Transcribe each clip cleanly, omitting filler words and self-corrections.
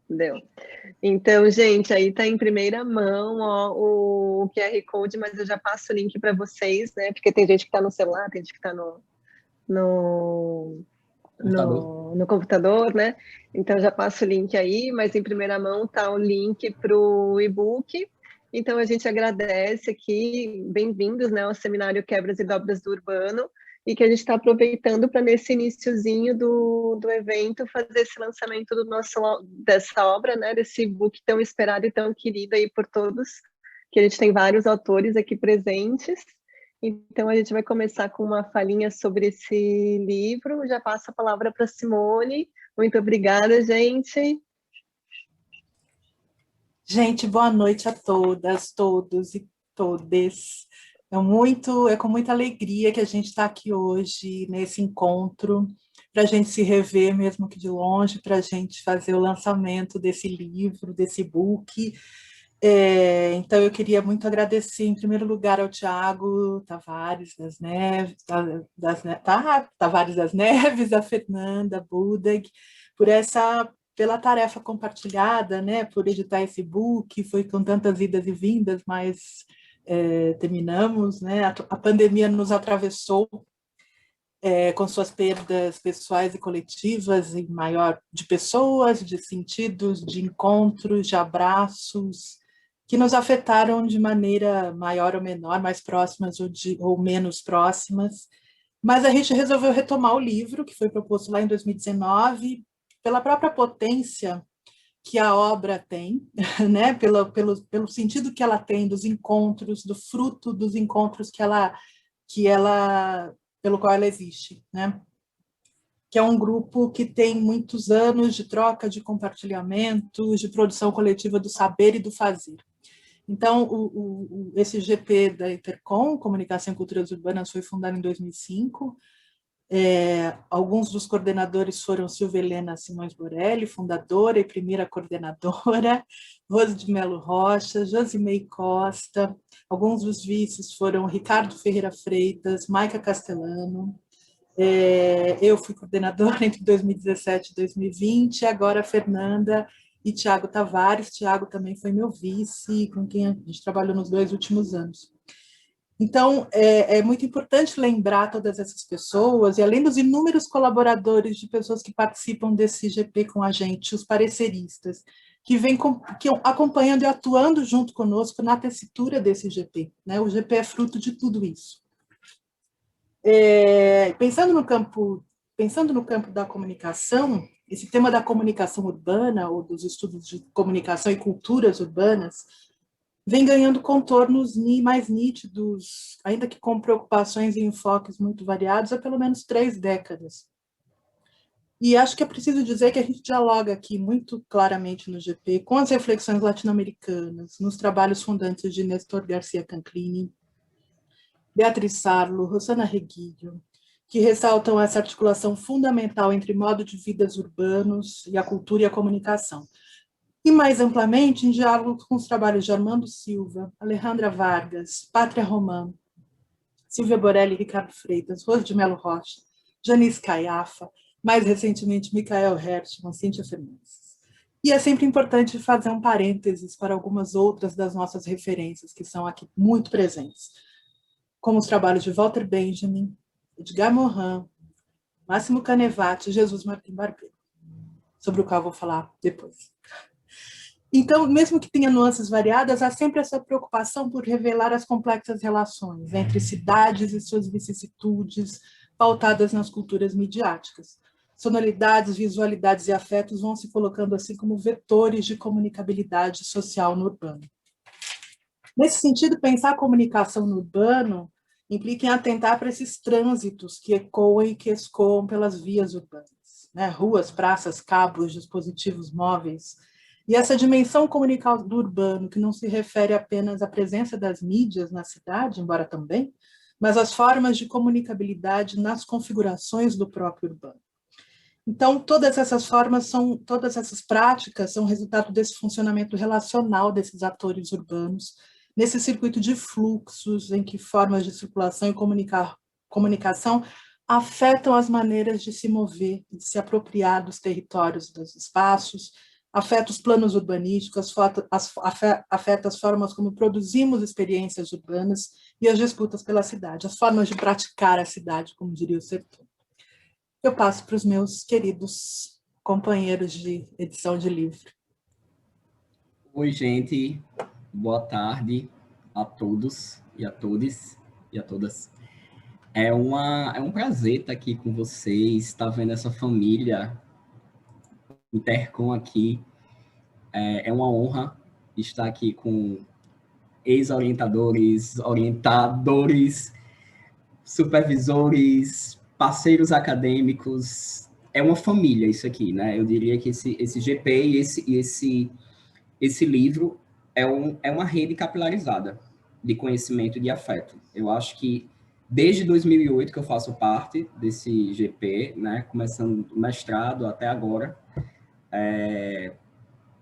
Deu. Então, gente, aí tá em primeira mão, ó, o QR Code, mas eu já passo o link para vocês, né? Porque tem gente que está no celular, tem gente que está no, Computador. no computador, né? Então já passo o link aí, mas em primeira mão tá o link para o e-book. Então a gente agradece aqui, bem-vindos, né, ao seminário Quebras e Dobras do Urbano, e que a gente está aproveitando para nesse iniciozinho do evento fazer esse lançamento dessa obra, né, desse e-book tão esperado e tão querido aí por todos, que a gente tem vários autores aqui presentes. Então, a gente vai começar com uma falinha sobre esse livro. Já passo a palavra para Simone. Muito obrigada, gente. Gente, boa noite a todas, todos e todes. É com muita alegria que a gente está aqui hoje, nesse encontro, para a gente se rever, mesmo que de longe, para a gente fazer o lançamento desse livro, desse book. Então, eu queria muito agradecer, em primeiro lugar, ao Tiago Tavares das Neves, Tavares das Neves, a Fernanda Budag, pela tarefa compartilhada, né, por editar esse book. Foi com tantas idas e vindas, mas terminamos, né? A pandemia nos atravessou com suas perdas pessoais e coletivas, em maior de pessoas, de sentidos, de encontros, de abraços, que nos afetaram de maneira maior ou menor, mais próximas ou menos próximas. Mas a gente resolveu retomar o livro, que foi proposto lá em 2019, pela própria potência que a obra tem, né? pelo sentido que ela tem dos encontros, do fruto dos encontros pelo qual ela existe, né? Que é um grupo que tem muitos anos de troca, de compartilhamento, de produção coletiva do saber e do fazer. Então, esse GP da Intercom, Comunicação e Culturas Urbanas, foi fundado em 2005. Alguns dos coordenadores foram Silvia Helena Simões Borelli, fundadora e primeira coordenadora, Rose de Melo Rocha, Josimei Costa. Alguns dos vices foram Ricardo Ferreira Freitas, Maica Castellano. Eu fui coordenadora entre 2017 e 2020, agora a Fernanda e Tiago Tavares. Tiago também foi meu vice, com quem a gente trabalhou nos 2 últimos anos. Então, é muito importante lembrar todas essas pessoas, e além dos inúmeros colaboradores de pessoas que participam desse GP com a gente, os pareceristas, que vêm acompanhando e atuando junto conosco na tessitura desse GP. Né? O GP é fruto de tudo isso. Pensando no campo da comunicação, esse tema da comunicação urbana, ou dos estudos de comunicação e culturas urbanas, vem ganhando contornos mais nítidos, ainda que com preocupações e enfoques muito variados, há pelo menos 3 décadas. E acho que é preciso dizer que a gente dialoga aqui muito claramente no GP com as reflexões latino-americanas, nos trabalhos fundantes de Néstor Garcia Canclini, Beatriz Sarlo, Rosana Reguilho, que ressaltam essa articulação fundamental entre modo de vidas urbanos e a cultura e a comunicação. E, mais amplamente, em diálogo com os trabalhos de Armando Silva, Alejandra Vargas, Pátria Romã, Silvia Borelli e Ricardo Freitas, Rose de Melo Rocha, Janice Caiafa, mais recentemente, Michael Hertzmann, Cíntia Fernandes. E é sempre importante fazer um parênteses para algumas outras das nossas referências, que são aqui muito presentes, como os trabalhos de Walter Benjamin, Edgar Morin, Máximo Canevati e Jesus Martim Barbeiro, sobre o qual eu vou falar depois. Então, mesmo que tenha nuances variadas, há sempre essa preocupação por revelar as complexas relações entre cidades e suas vicissitudes, pautadas nas culturas midiáticas. Sonoridades, visualidades e afetos vão se colocando assim como vetores de comunicabilidade social no urbano. Nesse sentido, pensar a comunicação no urbano implica em atentar para esses trânsitos que ecoam e que escoam pelas vias urbanas, né? Ruas, praças, cabos, dispositivos móveis. E essa dimensão comunicativa do urbano, que não se refere apenas à presença das mídias na cidade, embora também, mas às formas de comunicabilidade nas configurações do próprio urbano. Então, todas essas práticas são resultado desse funcionamento relacional desses atores urbanos, nesse circuito de fluxos em que formas de circulação e comunicação afetam as maneiras de se mover, de se apropriar dos territórios, dos espaços, afeta os planos urbanísticos, afeta as formas como produzimos experiências urbanas e as disputas pela cidade, as formas de praticar a cidade, como diria o Sertão. Eu passo para os meus queridos companheiros de edição de livro. Oi, gente. Boa tarde a todos e a todas e a todas. É um prazer estar aqui com vocês, estar vendo essa família Intercom aqui. É uma honra estar aqui com ex-orientadores, orientadores, supervisores, parceiros acadêmicos. É uma família isso aqui, né? Eu diria que esse GP e esse livro é uma rede capilarizada de conhecimento e de afeto. Eu acho que desde 2008 que eu faço parte desse GP, né, começando o mestrado até agora,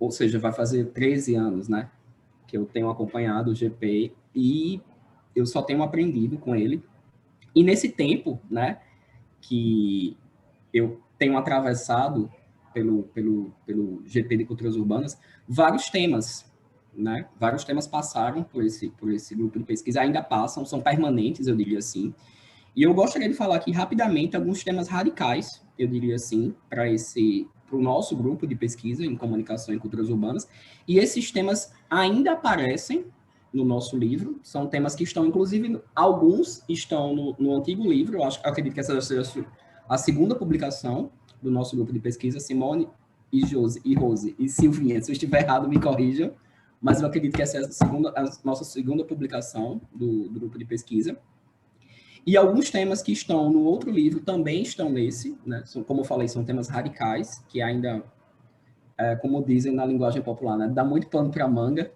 ou seja, vai fazer 13 anos, né, que eu tenho acompanhado o GP e eu só tenho aprendido com ele. E nesse tempo, né, que eu tenho atravessado pelo GP de Culturas Urbanas, vários temas, né? Vários temas passaram por esse grupo de pesquisa, ainda passam, são permanentes, eu diria assim. E eu gostaria de falar aqui rapidamente alguns temas radicais, eu diria assim, para o nosso grupo de pesquisa em comunicação e culturas urbanas. E esses temas ainda aparecem no nosso livro, são temas que estão, inclusive, alguns estão no antigo livro, eu acredito que essa seja a segunda publicação do nosso grupo de pesquisa, Simone e Rose e Silvinha. Se eu estiver errado, me corrijam, mas eu acredito que essa é a nossa segunda publicação do grupo de pesquisa. E alguns temas que estão no outro livro também estão nesse, né? Como eu falei, são temas radicais, que ainda, como dizem na linguagem popular, né? Dá muito pano para manga.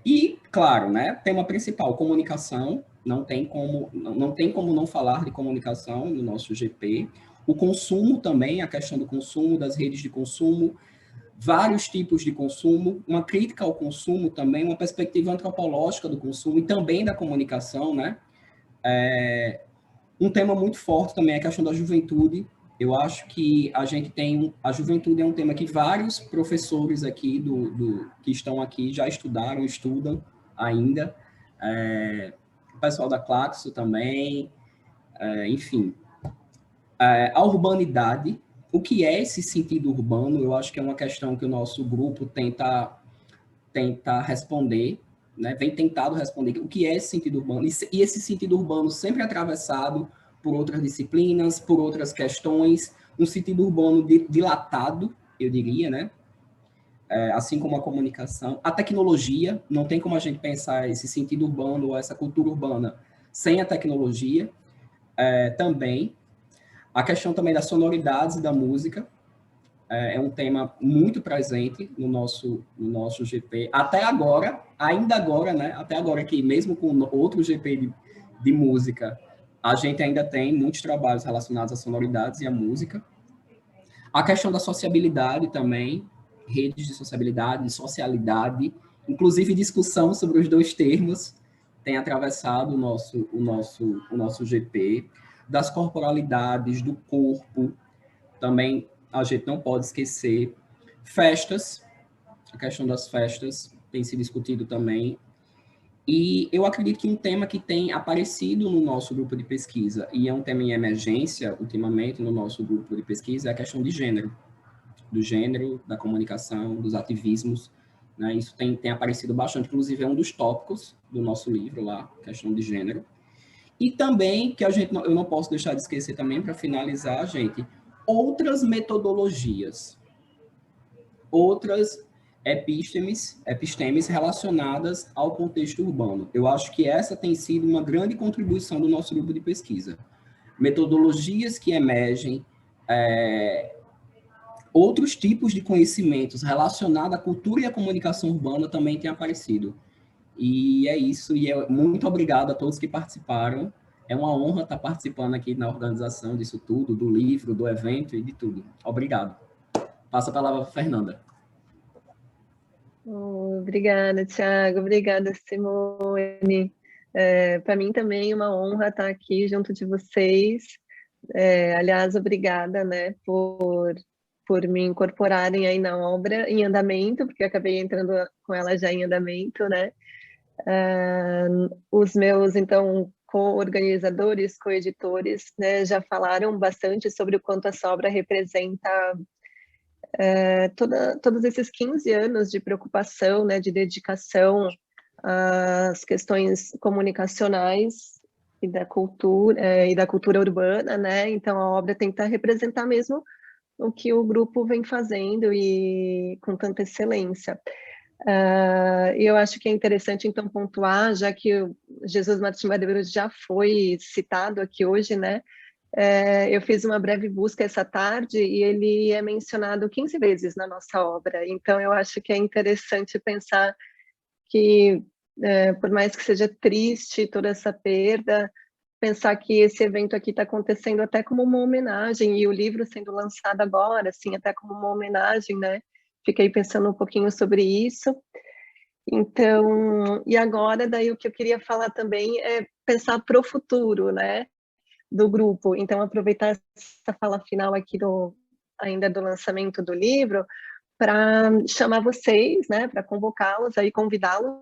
E, claro, né? Tema principal, comunicação. Não tem como não falar de comunicação no nosso GP. O consumo também, a questão do consumo, das redes de consumo, vários tipos de consumo, uma crítica ao consumo também, uma perspectiva antropológica do consumo e também da comunicação, né? Um tema muito forte também é a questão da juventude. Eu acho que a juventude é um tema que vários professores aqui que estão aqui já estudam ainda. O pessoal da Claxo também, enfim. A urbanidade, o que é esse sentido urbano? Eu acho que é uma questão que o nosso grupo tenta responder, né? Vem tentado responder o que é esse sentido urbano, e esse sentido urbano sempre atravessado por outras disciplinas, por outras questões, um sentido urbano dilatado, eu diria, né? Assim como a comunicação, a tecnologia, não tem como a gente pensar esse sentido urbano ou essa cultura urbana sem a tecnologia, também. A questão também das sonoridades e da música é um tema muito presente no nosso GP. Até agora, ainda agora, né? Até agora que mesmo com outro GP de música, a gente ainda tem muitos trabalhos relacionados às sonoridades e à música. A questão da sociabilidade também, redes de sociabilidade, de socialidade, inclusive discussão sobre os dois termos tem atravessado o nosso GP, das corporalidades, do corpo, também a gente não pode esquecer. Festas, a questão das festas tem se discutido também. E eu acredito que um tema que tem aparecido no nosso grupo de pesquisa, e é um tema em emergência ultimamente no nosso grupo de pesquisa, é a questão de gênero. Do gênero, da comunicação, dos ativismos. Né? Isso tem aparecido bastante, inclusive é um dos tópicos do nosso livro lá, questão de gênero. E também, que eu não posso deixar de esquecer também, para finalizar, gente, outras metodologias, outras epistemes relacionadas ao contexto urbano. Eu acho que essa tem sido uma grande contribuição do nosso grupo de pesquisa. Metodologias que emergem, outros tipos de conhecimentos relacionados à cultura e à comunicação urbana também têm aparecido. E é isso, muito obrigado a todos que participaram. É uma honra estar participando aqui na organização disso tudo, do livro, do evento e de tudo. Obrigado. Passo a palavra para a Fernanda. Obrigada, Thiago. Obrigada, Simone. Para mim também é uma honra estar aqui junto de vocês. Aliás, obrigada, né, por me incorporarem aí na obra em andamento, porque eu acabei entrando com ela já em andamento, né? Os meus, então, co-organizadores, co-editores, né, já falaram bastante sobre o quanto essa obra representa todos esses 15 anos de preocupação, né, de dedicação às questões comunicacionais e da cultura urbana, né? Então a obra tenta representar mesmo o que o grupo vem fazendo e com tanta excelência. E eu acho que é interessante, então, pontuar, já que o Jesus Martins Medeiros já foi citado aqui hoje, né? Eu fiz uma breve busca essa tarde e ele é mencionado 15 vezes na nossa obra. Então, eu acho que é interessante pensar que, por mais que seja triste toda essa perda, pensar que esse evento aqui está acontecendo até como uma homenagem, e o livro sendo lançado agora, assim, até como uma homenagem, né? Fiquei pensando um pouquinho sobre isso. Então, e agora, daí o que eu queria falar também é pensar para o futuro, né, do grupo. Então, aproveitar essa fala final aqui ainda do lançamento do livro, para chamar vocês, né, para convocá-los, aí convidá-los,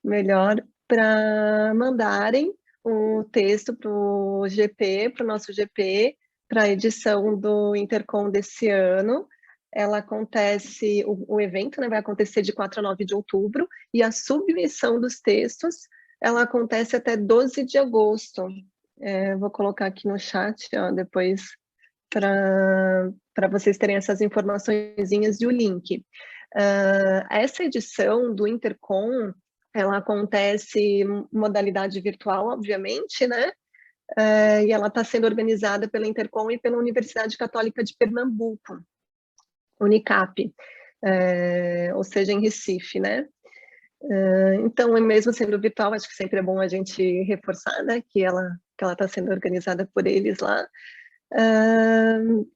melhor, para mandarem o texto para o GP, para o nosso GP, para a edição do Intercom desse ano. Ela acontece, o evento, né, vai acontecer de 4 a 9 de outubro, e a submissão dos textos, ela acontece até 12 de agosto. Vou colocar aqui no chat, ó, depois, para vocês terem essas informaçõezinhas e o link. Essa edição do Intercom, ela acontece modalidade virtual, obviamente, né? E ela está sendo organizada pela Intercom e pela Universidade Católica de Pernambuco, Unicap, ou seja, em Recife, né? Então, mesmo sendo virtual, acho que sempre é bom a gente reforçar, né, que ela está sendo organizada por eles lá.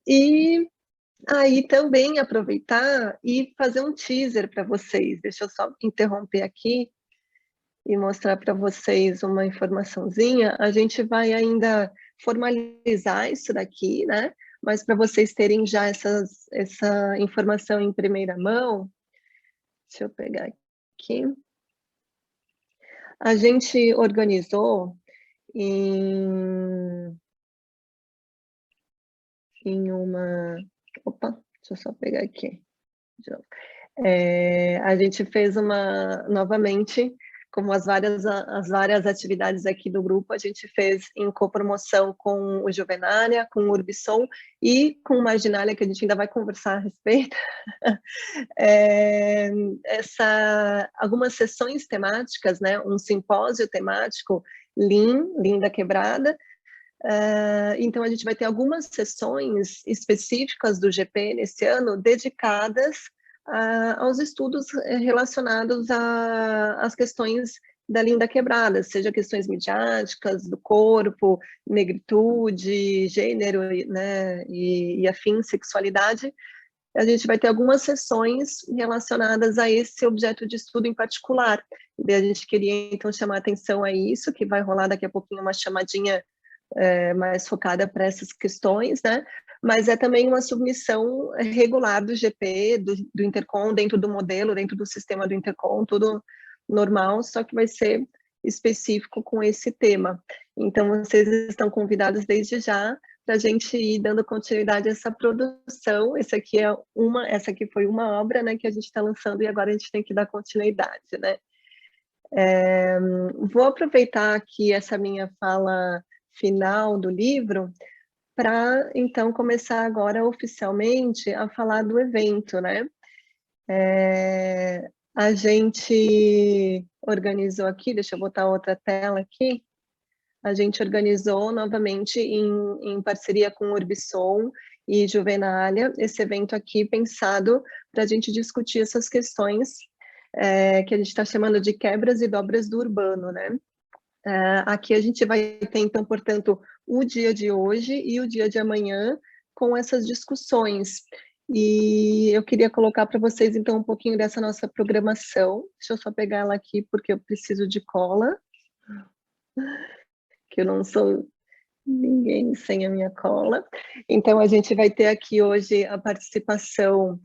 E aí também aproveitar e fazer um teaser para vocês. Deixa eu só interromper aqui e mostrar para vocês uma informaçãozinha. A gente vai ainda formalizar isso daqui, né? Mas para vocês terem já essa informação em primeira mão, deixa eu pegar aqui. A gente organizou em uma... Opa, deixa eu só pegar aqui. A gente fez novamente, como as várias atividades aqui do grupo, a gente fez em copromoção com o Juvenália, com o Urbisson e com o Marginália, que a gente ainda vai conversar a respeito, algumas sessões temáticas, né? Um simpósio temático, Lean da Quebrada. Então, a gente vai ter algumas sessões específicas do GP nesse ano dedicadas aos estudos relacionados às questões da linda quebrada, seja questões midiáticas, do corpo, negritude, gênero, né, e afim, sexualidade. A gente vai ter algumas sessões relacionadas a esse objeto de estudo em particular. E a gente queria, então, chamar a atenção a isso, que vai rolar daqui a pouquinho uma chamadinha mais focada para essas questões, né? Mas é também uma submissão regular do GP, do Intercom, dentro do modelo, dentro do sistema do Intercom, tudo normal, só que vai ser específico com esse tema. Então, vocês estão convidados desde já para a gente ir dando continuidade a essa produção. Essa aqui foi uma obra, né, que a gente está lançando e agora a gente tem que dar continuidade, né? Vou aproveitar aqui essa minha fala final do livro para, então, começar agora oficialmente a falar do evento, né? A gente organizou aqui, deixa eu botar outra tela aqui, a gente organizou novamente em parceria com o Urbisson e Juvenália, esse evento aqui pensado para a gente discutir essas questões que a gente está chamando de quebras e dobras do urbano, né? Aqui a gente vai ter, então, portanto, o dia de hoje e o dia de amanhã com essas discussões. E eu queria colocar para vocês, então, um pouquinho dessa nossa programação. Deixa eu só pegar ela aqui, porque eu preciso de cola. Que eu não sou ninguém sem a minha cola. Então, a gente vai ter aqui hoje a participação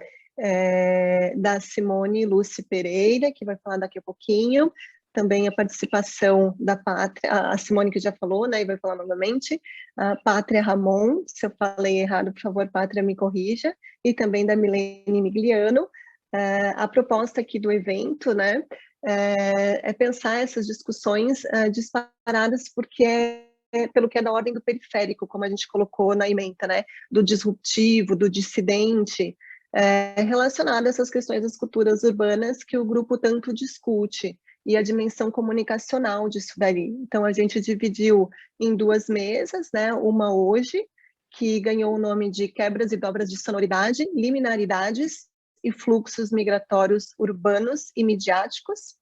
da Simone Lúcia Pereira, que vai falar daqui a pouquinho, também a participação da Pátria, a Simone que já falou, né, e vai falar novamente, a Pátria Ramon, se eu falei errado, por favor, Pátria, me corrija, e também da Milene Migliano. A proposta aqui do evento, né, é pensar essas discussões disparadas, porque pelo que é da ordem do periférico, como a gente colocou na ementa, né, do disruptivo, do dissidente, relacionado a essas questões das culturas urbanas que o grupo tanto discute, e a dimensão comunicacional disso daí. Então, a gente dividiu em 2 mesas, né, uma hoje, que ganhou o nome de Quebras e Dobras de Sonoridade, Liminaridades e Fluxos Migratórios Urbanos e Midiáticos,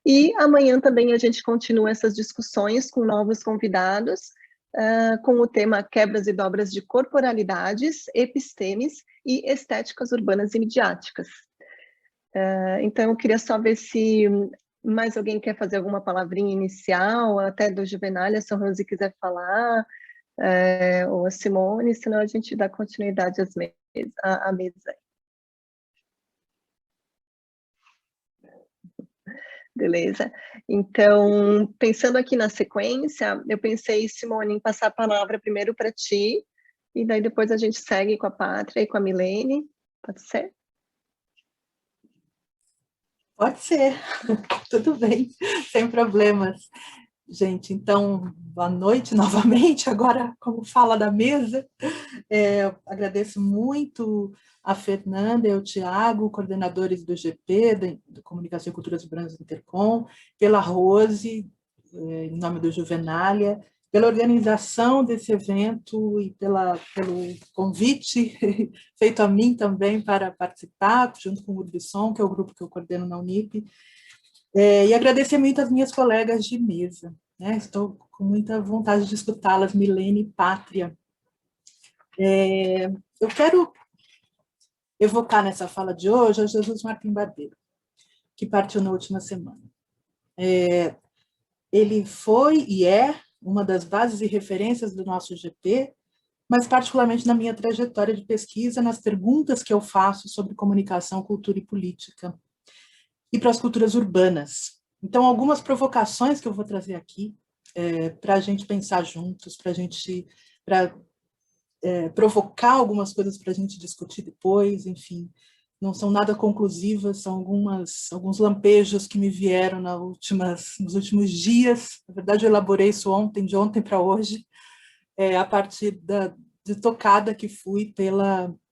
e amanhã também a gente continua essas discussões com novos convidados, com o tema Quebras e Dobras de Corporalidades, Epistemes e Estéticas Urbanas e Midiáticas. Então, eu queria só ver se mais alguém quer fazer alguma palavrinha inicial, até do Juvenália, se a Rose quiser falar, ou a Simone, senão a gente dá continuidade à mesa. Beleza. Então, pensando aqui na sequência, eu pensei, Simone, em passar a palavra primeiro para ti, e daí depois a gente segue com a Pátria e com a Milene. Pode ser? Pode ser, tudo bem, sem problemas. Gente, então, boa noite novamente, agora como fala da mesa. Agradeço muito a Fernanda e o Tiago, coordenadores do GP, do Comunicação e Culturas Urbanas do Intercom, pela Rose, em nome do Juvenália, pela organização desse evento e pelo convite feito a mim também para participar, junto com o Urbissom, que é o grupo que eu coordeno na Unip, e agradecer muito às minhas colegas de mesa, né? Estou com muita vontade de escutá-las, Milene e Pátria. Eu quero evocar nessa fala de hoje a Jesus Martim Barbeiro, que partiu na última semana. Ele foi e é uma das bases e referências do nosso GP, mas particularmente na minha trajetória de pesquisa, nas perguntas que eu faço sobre comunicação, cultura e política, e para as culturas urbanas. Então, algumas provocações que eu vou trazer aqui, para a gente pensar juntos, para provocar algumas coisas para a gente discutir depois, enfim, não são nada conclusivas, são alguns lampejos que me vieram nos últimos dias. Na verdade, eu elaborei isso ontem, de ontem para hoje, a partir de tocada que fui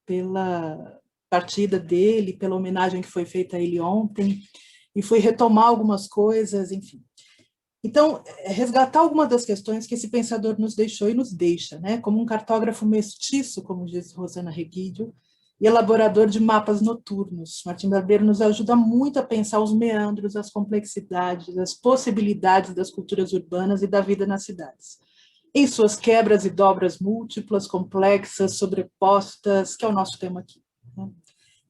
pela partida dele, pela homenagem que foi feita a ele ontem, e fui retomar algumas coisas, enfim. Então, resgatar algumas das questões que esse pensador nos deixou e nos deixa, né? Como um cartógrafo mestiço, como diz Rosana Reguídio, e elaborador de mapas noturnos. Martim Barbeiro nos ajuda muito a pensar os meandros, as complexidades, as possibilidades das culturas urbanas e da vida nas cidades, em suas quebras e dobras múltiplas, complexas, sobrepostas, que é o nosso tema aqui, né?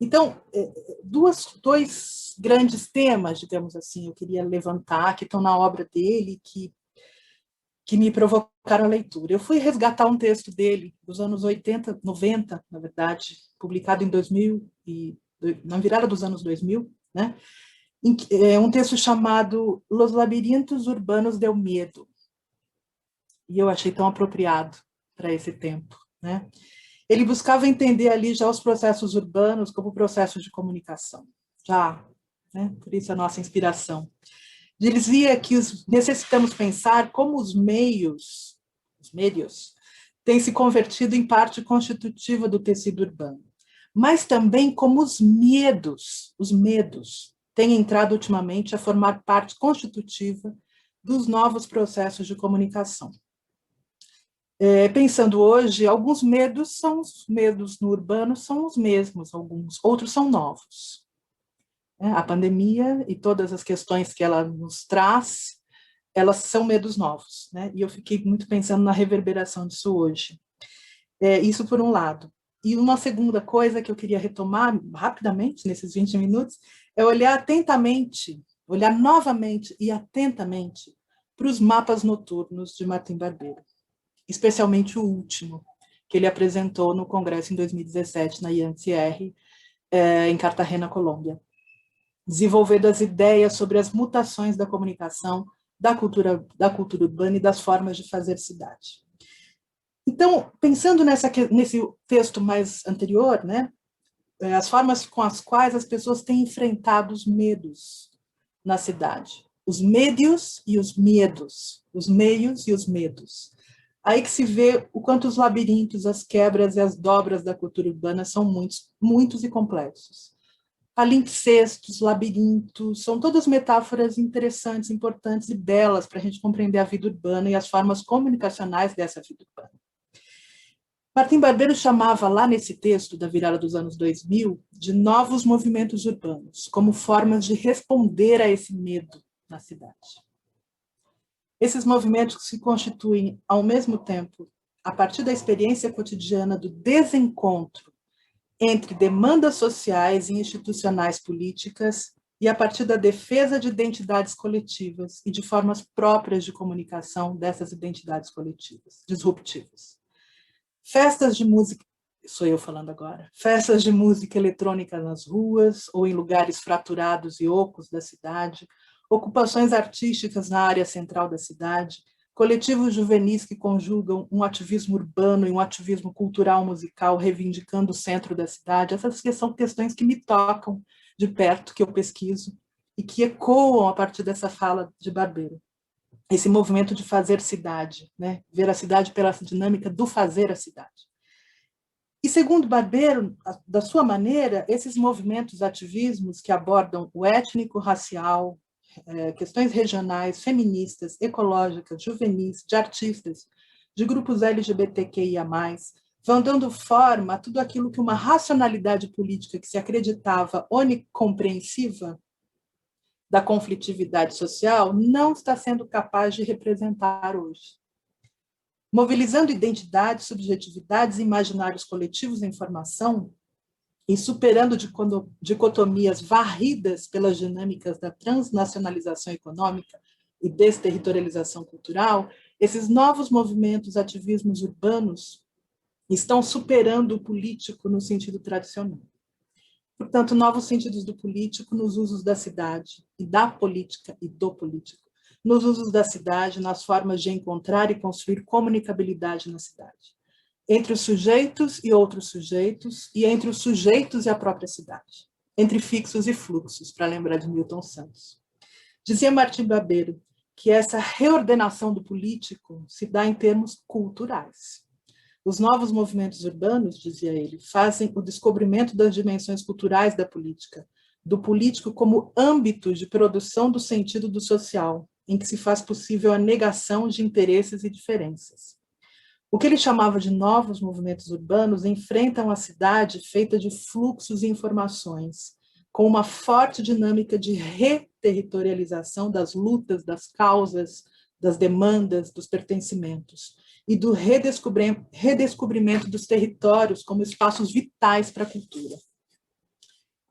Então, dois grandes temas, digamos assim, eu queria levantar, que estão na obra dele, que me provocaram a leitura. Eu fui resgatar um texto dele, dos anos 80, 90, na verdade, publicado em 2000, na virada dos anos 2000, né? Um texto chamado Los Labirintos Urbanos del Miedo. E eu achei tão apropriado para esse tempo, né? Ele buscava entender ali já os processos urbanos como processos de comunicação, já, né? Por isso a nossa inspiração. Dizia que necessitamos pensar como os meios têm se convertido em parte constitutiva do tecido urbano, mas também como os medos têm entrado ultimamente a formar parte constitutiva dos novos processos de comunicação. Pensando hoje, alguns medos no urbano são os mesmos, outros são novos. A pandemia e todas as questões que ela nos traz, elas são medos novos, né? E eu fiquei muito pensando na reverberação disso hoje. Isso por um lado. E uma segunda coisa que eu queria retomar rapidamente, nesses 20 minutos, é olhar novamente e atentamente para os mapas noturnos de Martim Barbeiro, especialmente o último, que ele apresentou no Congresso em 2017, na IANCR, em Cartagena, Colômbia, desenvolvendo as ideias sobre as mutações da comunicação, da cultura urbana e das formas de fazer cidade. Então, pensando nesse texto mais anterior, né, as formas com as quais as pessoas têm enfrentado os medos na cidade, os médios e os medos, os meios e os medos. Aí que se vê o quanto os labirintos, as quebras e as dobras da cultura urbana são muitos, muitos e complexos. Palimpsestos, labirintos, são todas metáforas interessantes, importantes e belas para a gente compreender a vida urbana e as formas comunicacionais dessa vida urbana. Martim Barbeiro chamava lá nesse texto da virada dos anos 2000 de novos movimentos urbanos, como formas de responder a esse medo na cidade. Esses movimentos se constituem, ao mesmo tempo, a partir da experiência cotidiana do desencontro entre demandas sociais e institucionais políticas e a partir da defesa de identidades coletivas e de formas próprias de comunicação dessas identidades coletivas, disruptivas. Festas de música, sou eu falando agora, festas de música eletrônica nas ruas ou em lugares fraturados e ocos da cidade, ocupações artísticas na área central da cidade, coletivos juvenis que conjugam um ativismo urbano e um ativismo cultural musical reivindicando o centro da cidade. Essas são questões que me tocam de perto, que eu pesquiso, e que ecoam a partir dessa fala de Barbeiro. Esse movimento de fazer cidade, né? Ver a cidade pela dinâmica do fazer a cidade. E, segundo Barbeiro, da sua maneira, esses movimentos ativismos que abordam o étnico, racial, questões regionais, feministas, ecológicas, juvenis, de artistas, de grupos LGBTQIA+, vão dando forma a tudo aquilo que uma racionalidade política que se acreditava onicompreensiva da conflitividade social não está sendo capaz de representar hoje. Mobilizando identidades, subjetividades e imaginários coletivos em formação e superando dicotomias varridas pelas dinâmicas da transnacionalização econômica e desterritorialização cultural, esses novos movimentos, ativismos urbanos estão superando o político no sentido tradicional. Portanto, novos sentidos do político nos usos da cidade, e da política e do político, nos usos da cidade, nas formas de encontrar e construir comunicabilidade na cidade, entre os sujeitos e outros sujeitos, e entre os sujeitos e a própria cidade, entre fixos e fluxos, para lembrar de Milton Santos. Dizia Martim Barbeiro que essa reordenação do político se dá em termos culturais. Os novos movimentos urbanos, dizia ele, fazem o descobrimento das dimensões culturais da política, do político como âmbito de produção do sentido do social, em que se faz possível a negação de interesses e diferenças. O que ele chamava de novos movimentos urbanos enfrentam a cidade feita de fluxos e informações, com uma forte dinâmica de reterritorialização das lutas, das causas, das demandas, dos pertencimentos, e do redescobrimento dos territórios como espaços vitais para a cultura.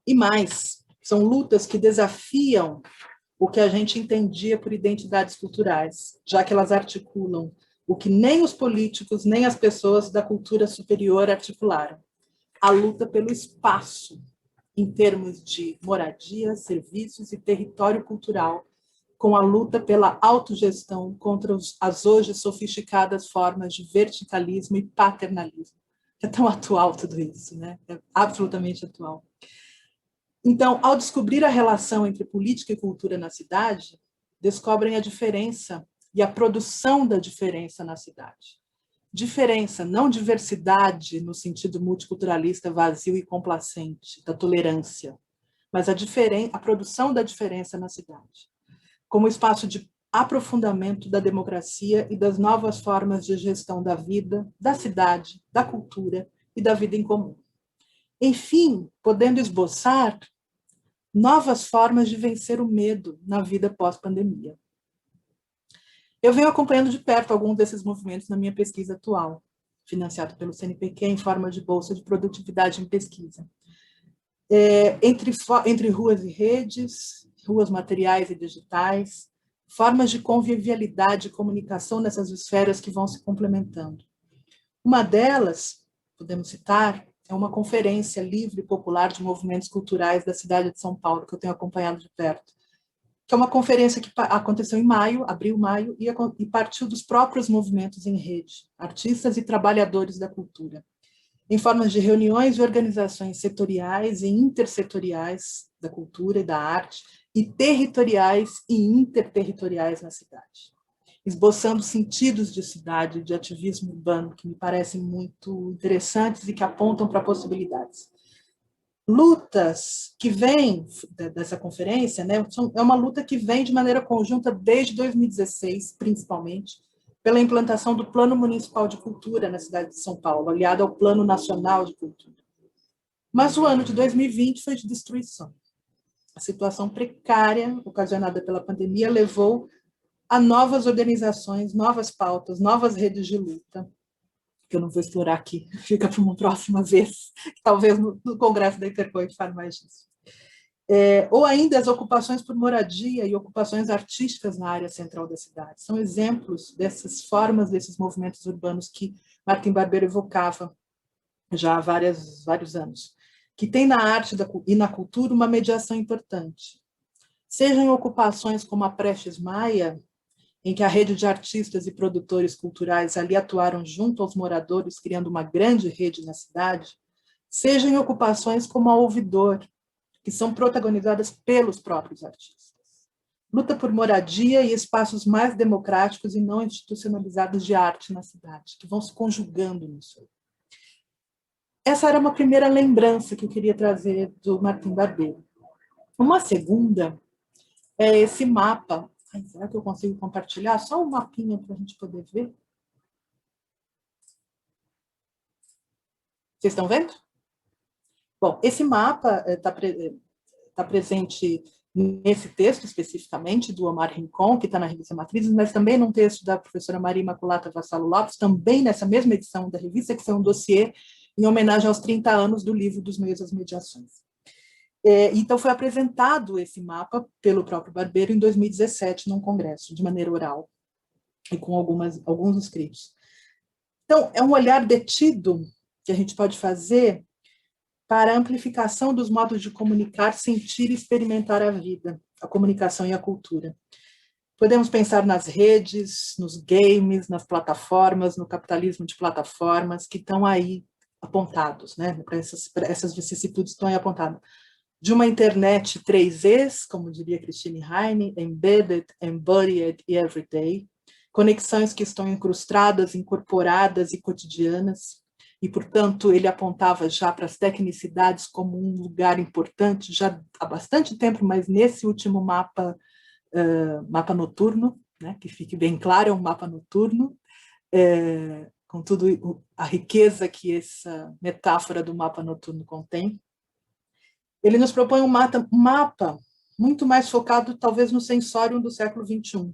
E mais, são lutas que desafiam o que a gente entendia por identidades culturais, já que elas articulam o que nem os políticos, nem as pessoas da cultura superior articularam: a luta pelo espaço, em termos de moradia, serviços e território cultural, com a luta pela autogestão contra as hoje sofisticadas formas de verticalismo e paternalismo. É tão atual tudo isso, né? É absolutamente atual. Então, ao descobrir a relação entre política e cultura na cidade, descobrem a diferença e a produção da diferença na cidade. Diferença, não diversidade no sentido multiculturalista vazio e complacente, da tolerância, mas a produção da diferença na cidade, como espaço de aprofundamento da democracia e das novas formas de gestão da vida, da cidade, da cultura e da vida em comum. Enfim, podendo esboçar novas formas de vencer o medo na vida pós-pandemia. Eu venho acompanhando de perto alguns desses movimentos na minha pesquisa atual, financiado pelo CNPq em forma de bolsa de produtividade em pesquisa. Entre ruas e redes, ruas materiais e digitais, formas de convivialidade e comunicação nessas esferas que vão se complementando. Uma delas, podemos citar, é uma conferência livre e popular de movimentos culturais da cidade de São Paulo, que eu tenho acompanhado de perto, que é uma conferência que aconteceu em maio, abril-maio, e partiu dos próprios movimentos em rede, artistas e trabalhadores da cultura, em formas de reuniões e organizações setoriais e intersetoriais da cultura e da arte, e territoriais e interterritoriais na cidade, esboçando sentidos de cidade, de ativismo urbano, que me parecem muito interessantes e que apontam para possibilidades. Lutas que vêm dessa conferência, né, é uma luta que vem de maneira conjunta desde 2016, principalmente, pela implantação do Plano Municipal de Cultura na cidade de São Paulo, aliado ao Plano Nacional de Cultura. Mas o ano de 2020 foi de destruição. A situação precária ocasionada pela pandemia levou a novas organizações, novas pautas, novas redes de luta, que eu não vou explorar aqui, fica para uma próxima vez, talvez no Congresso da Intercoit fale mais disso. Ou ainda as ocupações por moradia e ocupações artísticas na área central da cidade. São exemplos dessas formas, desses movimentos urbanos que Martim Barbeiro evocava já há vários anos, que tem na arte e na cultura uma mediação importante. Sejam em ocupações como a Prestes Maia, em que a rede de artistas e produtores culturais ali atuaram junto aos moradores, criando uma grande rede na cidade, seja em ocupações como a Ouvidor, que são protagonizadas pelos próprios artistas. Luta por moradia e espaços mais democráticos e não institucionalizados de arte na cidade, que vão se conjugando nisso. Essa era uma primeira lembrança que eu queria trazer do Martim Barbeiro. Uma segunda é esse mapa. Ai, será que eu consigo compartilhar? Só um mapinha para a gente poder ver. Vocês estão vendo? Bom, esse mapa está presente nesse texto especificamente do Omar Rincon, que está na revista Matrizes, mas também num texto da professora Maria Imaculata Vassalo Lopes, também nessa mesma edição da revista, que foi um dossiê em homenagem aos 30 anos do livro Dos Meios às Mediações. Então, foi apresentado esse mapa pelo próprio Barbeiro em 2017, num congresso, de maneira oral, e com alguns escritos. Então, é um olhar detido que a gente pode fazer para a amplificação dos modos de comunicar, sentir e experimentar a vida, a comunicação e a cultura. Podemos pensar nas redes, nos games, nas plataformas, no capitalismo de plataformas, que estão aí apontados, né? Para essas vicissitudes estão aí apontadas. De uma internet 3Es, como diria Christine Heine, embedded, embodied e everyday, conexões que estão incrustadas, incorporadas e cotidianas, e, portanto, ele apontava já para as tecnicidades como um lugar importante, já há bastante tempo, mas nesse último mapa noturno, né, que fique bem claro, é um mapa noturno, com tudo a riqueza que essa metáfora do mapa noturno contém. Ele nos propõe um mapa muito mais focado, talvez, no sensorium do século XXI.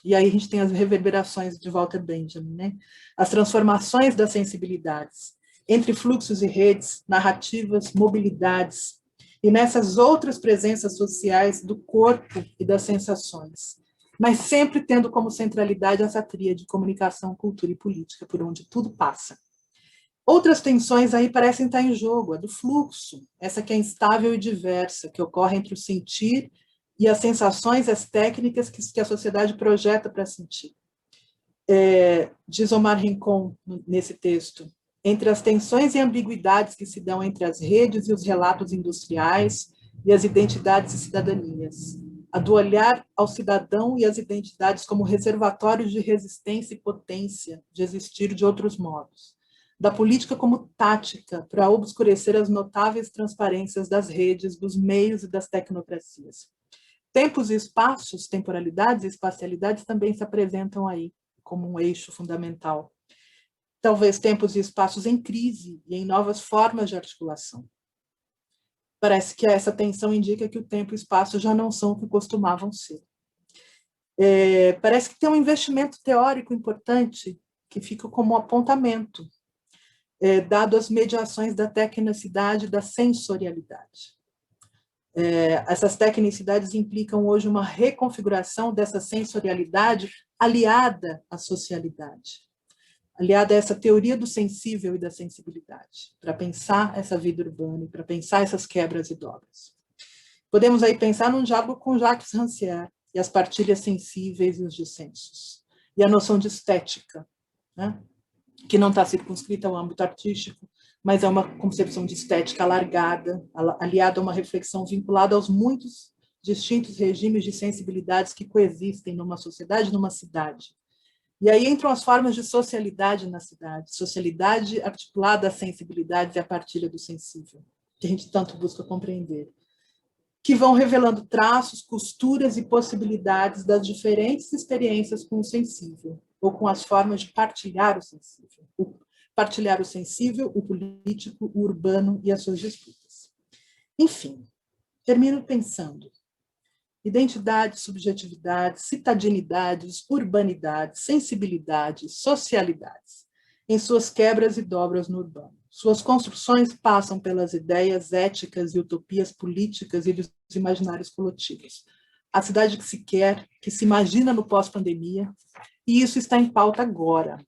E aí a gente tem as reverberações de Walter Benjamin, né? As transformações das sensibilidades, entre fluxos e redes, narrativas, mobilidades, e nessas outras presenças sociais do corpo e das sensações, mas sempre tendo como centralidade essa tríade de comunicação, cultura e política, por onde tudo passa. Outras tensões aí parecem estar em jogo, a do fluxo, essa que é instável e diversa, que ocorre entre o sentir e as sensações, as técnicas que a sociedade projeta para sentir. Diz Omar Rincon, nesse texto, entre as tensões e ambiguidades que se dão entre as redes e os relatos industriais e as identidades e cidadanias, a do olhar ao cidadão e as identidades como reservatórios de resistência e potência de existir de outros modos, da política como tática para obscurecer as notáveis transparências das redes, dos meios e das tecnocracias. Tempos e espaços, temporalidades e espacialidades também se apresentam aí como um eixo fundamental. Talvez tempos e espaços em crise e em novas formas de articulação. Parece que essa tensão indica que o tempo e o espaço já não são o que costumavam ser. Parece que tem um investimento teórico importante que fica como apontamento, dado as mediações da tecnicidade e da sensorialidade. Essas tecnicidades implicam hoje uma reconfiguração dessa sensorialidade aliada à socialidade, aliada a essa teoria do sensível e da sensibilidade, para pensar essa vida urbana e para pensar essas quebras e dobras. Podemos aí pensar num diálogo com Jacques Rancière e as partilhas sensíveis e os dissensos, e a noção de estética, né? Que não está circunscrita ao âmbito artístico, mas é uma concepção de estética alargada, aliada a uma reflexão vinculada aos muitos distintos regimes de sensibilidades que coexistem numa sociedade, numa cidade. E aí entram as formas de socialidade na cidade, socialidade articulada às sensibilidades e à partilha do sensível, que a gente tanto busca compreender, que vão revelando traços, costuras e possibilidades das diferentes experiências com o sensível, ou com as formas de partilhar o sensível. Partilhar o sensível, o político, o urbano e as suas disputas. Enfim, termino pensando: identidades, subjetividades, citadinidades, urbanidades, sensibilidades, socialidades, em suas quebras e dobras no urbano. Suas construções passam pelas ideias éticas e utopias políticas e dos imaginários coletivos. A cidade que se quer, que se imagina no pós-pandemia, e isso está em pauta agora.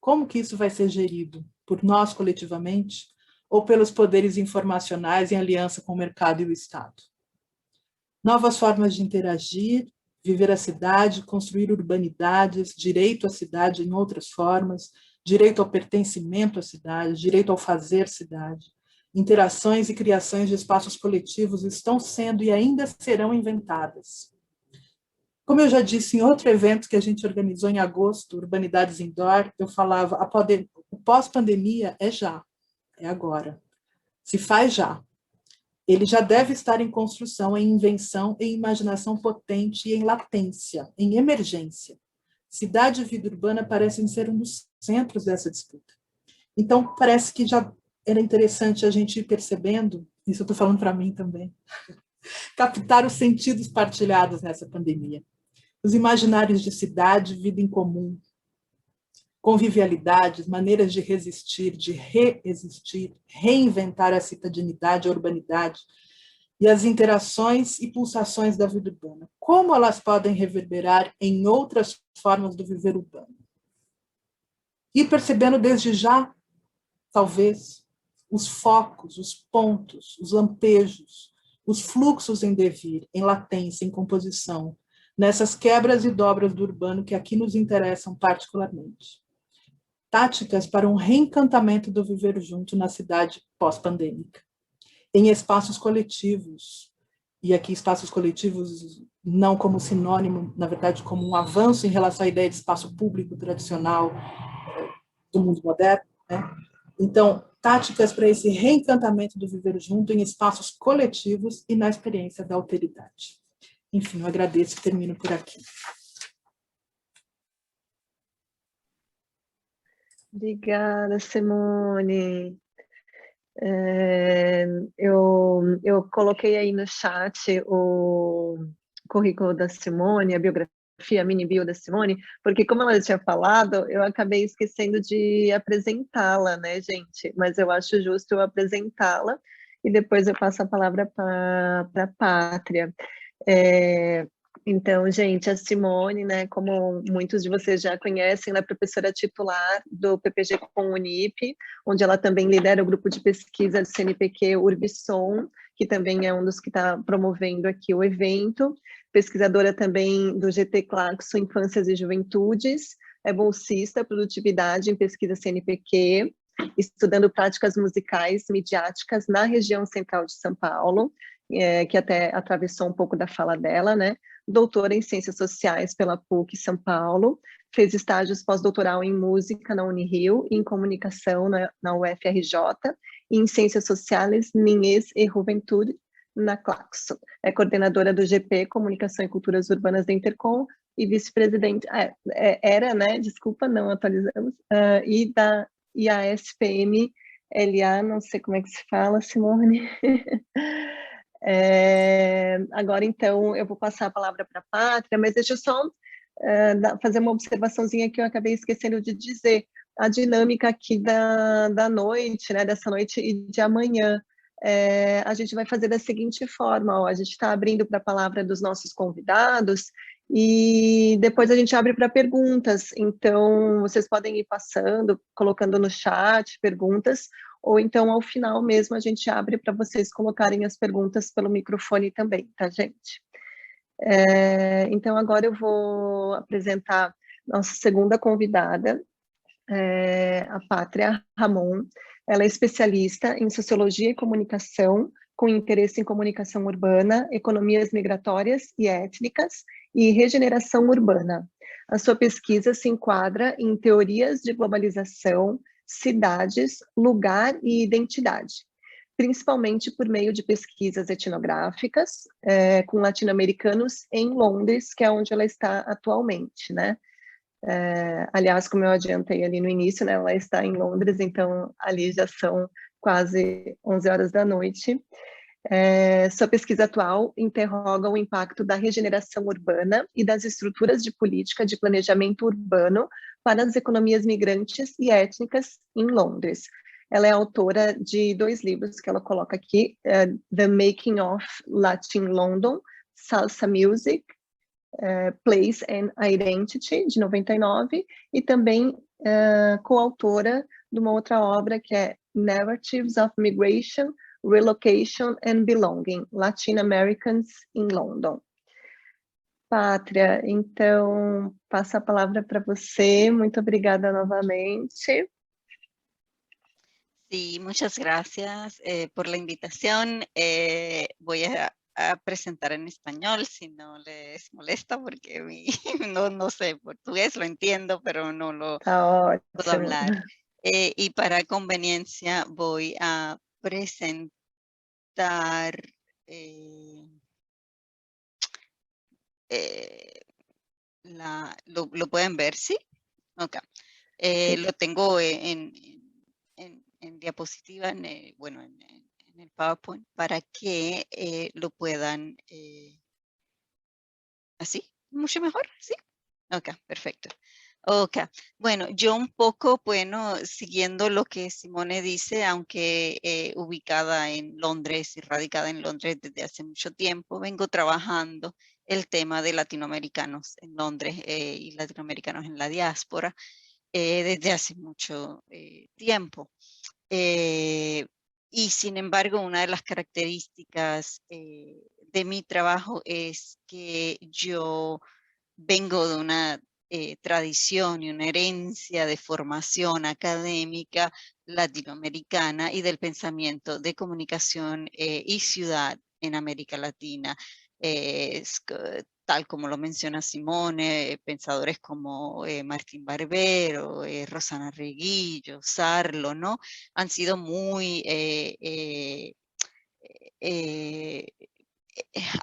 Como que isso vai ser gerido? Por nós coletivamente ou pelos poderes informacionais em aliança com o mercado e o Estado? Novas formas de interagir, viver a cidade, construir urbanidades, direito à cidade em outras formas, direito ao pertencimento à cidade, direito ao fazer cidade. Interações e criações de espaços coletivos estão sendo e ainda serão inventadas. Como eu já disse em outro evento que a gente organizou em agosto, Urbanidades Indoor, eu falava, o pós-pandemia é já, é agora. Se faz já. Ele já deve estar em construção, em invenção, em imaginação potente e em latência, em emergência. Cidade e vida urbana parecem ser um dos centros dessa disputa. Então, parece que já era interessante a gente ir percebendo, isso eu estou falando para mim também, captar os sentidos partilhados nessa pandemia. Os imaginários de cidade, vida em comum, convivialidades, maneiras de resistir, de reexistir, reinventar a citadinidade, a urbanidade e as interações e pulsações da vida urbana. Como elas podem reverberar em outras formas do viver urbano? Ir percebendo desde já, talvez, os focos, os pontos, os lampejos, os fluxos em devir, em latência, em composição, nessas quebras e dobras do urbano que aqui nos interessam particularmente. Táticas para um reencantamento do viver junto na cidade pós-pandêmica, em espaços coletivos, e aqui espaços coletivos não como sinônimo, na verdade como um avanço em relação à ideia de espaço público tradicional do mundo moderno, né? Então, táticas para esse reencantamento do viver junto em espaços coletivos e na experiência da alteridade. Enfim, eu agradeço e termino por aqui. Obrigada, Simone. Eu coloquei aí no chat o currículo da Simone, a biografia, a mini bio da Simone, porque como ela tinha falado, eu acabei esquecendo de apresentá-la, né, gente? Mas eu acho justo eu apresentá-la e depois eu passo a palavra para a Pátria. Então, gente, a Simone, né, como muitos de vocês já conhecem, ela é professora titular do PPG com Unip, onde ela também lidera o grupo de pesquisa do CNPq Urbissom, que também é um dos que está promovendo aqui o evento, pesquisadora também do GT Claxo Infâncias e Juventudes, é bolsista, produtividade em pesquisa CNPq, estudando práticas musicais midiáticas na região central de São Paulo, que até atravessou um pouco da fala dela, né? Doutora em Ciências Sociais pela PUC São Paulo, fez estágios pós-doutoral em Música na Unirio, em Comunicação na UFRJ, e em Ciências Sociais, Niñez e Juventude na Claxo. É coordenadora do GP, Comunicação e Culturas Urbanas da Intercom, e vice-presidente, era, né, desculpa, não atualizamos, e da IASPM LA, não sei como é que se fala, Simone. Agora, então, eu vou passar a palavra para a Pátria, mas deixa eu só fazer uma observaçãozinha que eu acabei esquecendo de dizer. A dinâmica aqui da noite, né, dessa noite e de amanhã. a gente vai fazer da seguinte forma, ó, a gente está abrindo para a palavra dos nossos convidados e depois a gente abre para perguntas, então vocês podem ir passando, colocando no chat perguntas, ou então ao final mesmo a gente abre para vocês colocarem as perguntas pelo microfone também, tá, gente? Então agora eu vou apresentar nossa segunda convidada, a Pátria Ramon. Ela é especialista em Sociologia e Comunicação, com interesse em comunicação urbana, economias migratórias e étnicas e regeneração urbana. A sua pesquisa se enquadra em teorias de globalização, cidades, lugar e identidade, principalmente por meio de pesquisas etnográficas, com latino-americanos em Londres, que é onde ela está atualmente, né? Aliás, como eu adiantei ali no início, né, ela está em Londres, então ali já são quase 11 horas da noite. Sua pesquisa atual interroga o impacto da regeneração urbana e das estruturas de política de planejamento urbano para as economias migrantes e étnicas em Londres. Ela é autora de 2 livros que ela coloca aqui, The Making of Latin London, Salsa Music, Place and Identity, de 99, e também coautora de uma outra obra que é Narratives of Migration, Relocation and Belonging, Latin Americans in London. Pátria, então, passo a palavra para você. Muito obrigada novamente. Sí, muchas gracias por la invitación. Voy a presentar en español si no les molesta, porque no sé portugués, lo entiendo, pero no lo puedo hablar. Y para conveniencia voy a presentar, lo pueden ver, ¿sí? Ok. Sí. Lo tengo en diapositiva, bueno, en el PowerPoint, para que lo puedan, así, mucho mejor, ¿sí? Ok, perfecto. Ok, bueno, yo un poco, bueno, siguiendo lo que Simone dice, aunque ubicada en Londres y radicada en Londres desde hace mucho tiempo, vengo trabajando el tema de latinoamericanos en Londres y latinoamericanos en la diáspora desde hace mucho tiempo. Y sin embargo, una de las características de mi trabajo es que yo vengo de una tradición y una herencia de formación académica latinoamericana y del pensamiento de comunicación y ciudad en América Latina. Tal como lo menciona Simone, pensadores como Martín Barbero, Rosana Reguillo, Sarlo, ¿no? Han sido muy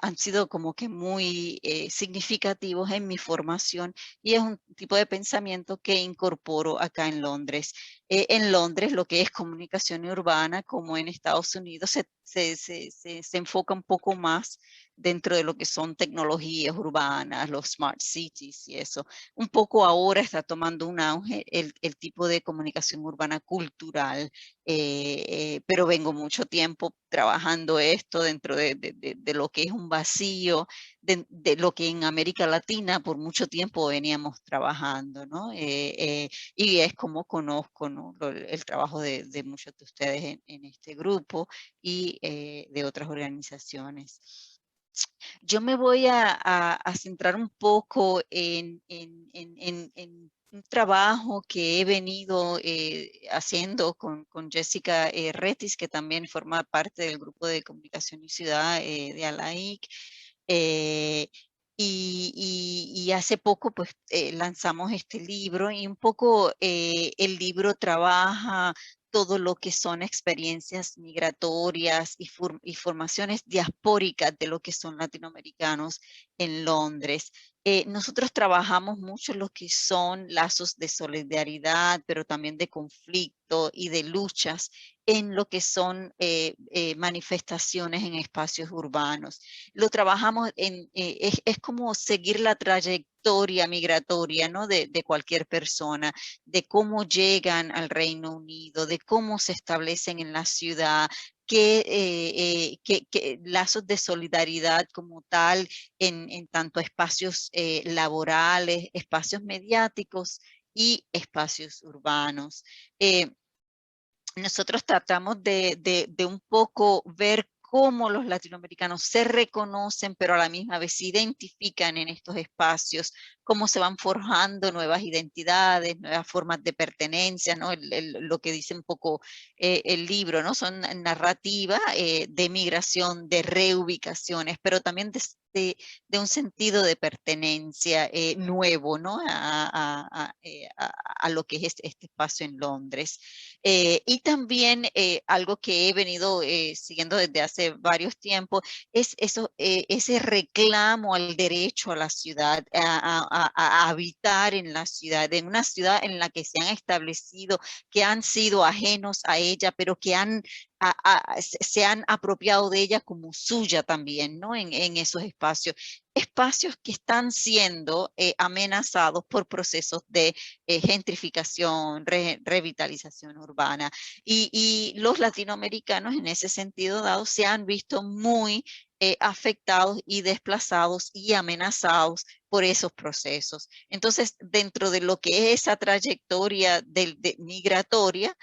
han sido como que muy significativos en mi formación y es un tipo de pensamiento que incorporo acá en Londres. En Londres lo que es comunicación urbana, como en Estados Unidos, se enfoca un poco más dentro de lo que son tecnologías urbanas, los smart cities y eso. Un poco ahora está tomando un auge el tipo de comunicación urbana cultural, pero vengo mucho tiempo trabajando esto dentro de lo que es un vacío, de lo que en América Latina por mucho tiempo veníamos trabajando, ¿no? Y es como conozco, ¿no? El trabajo de muchos de ustedes en este grupo y de otras organizaciones. Yo me voy a centrar un poco en un trabajo que he venido haciendo con Jessica Retis, que también forma parte del grupo de comunicación y ciudad de ALAIC. Y hace poco pues lanzamos este libro y un poco el libro trabaja todo lo que son experiencias migratorias y formaciones diaspóricas de lo que son latinoamericanos en Londres. Nosotros trabajamos mucho lo que son lazos de solidaridad, pero también de conflicto y de luchas en lo que son manifestaciones en espacios urbanos. Lo trabajamos es como seguir la trayectoria migratoria, ¿no? de cualquier persona, de cómo llegan al Reino Unido, de cómo se establecen en la ciudad, qué lazos de solidaridad como tal en tanto espacios laborales, espacios mediáticos y espacios urbanos. Nosotros tratamos de un poco ver cómo los latinoamericanos se reconocen, pero a la misma vez se identifican en estos espacios, cómo se van forjando nuevas identidades, nuevas formas de pertenencia, ¿no? Lo que dice un poco el libro, ¿no? Son narrativas de migración, de reubicaciones, pero también de un sentido de pertenencia nuevo, ¿no? A lo que es este espacio en Londres. Y también algo que he venido siguiendo desde hace varios tiempos es ese reclamo al derecho a la ciudad, a habitar en la ciudad, en una ciudad en la que se han establecido, que han sido ajenos a ella, pero que se han apropiado de ella como suya también, ¿no? En esos espacios. Espacios que están siendo amenazados por procesos de gentrificación, revitalización urbana. Y los latinoamericanos en ese sentido dado se han visto muy afectados y desplazados y amenazados por esos procesos. Entonces, dentro de lo que es esa trayectoria migratoria,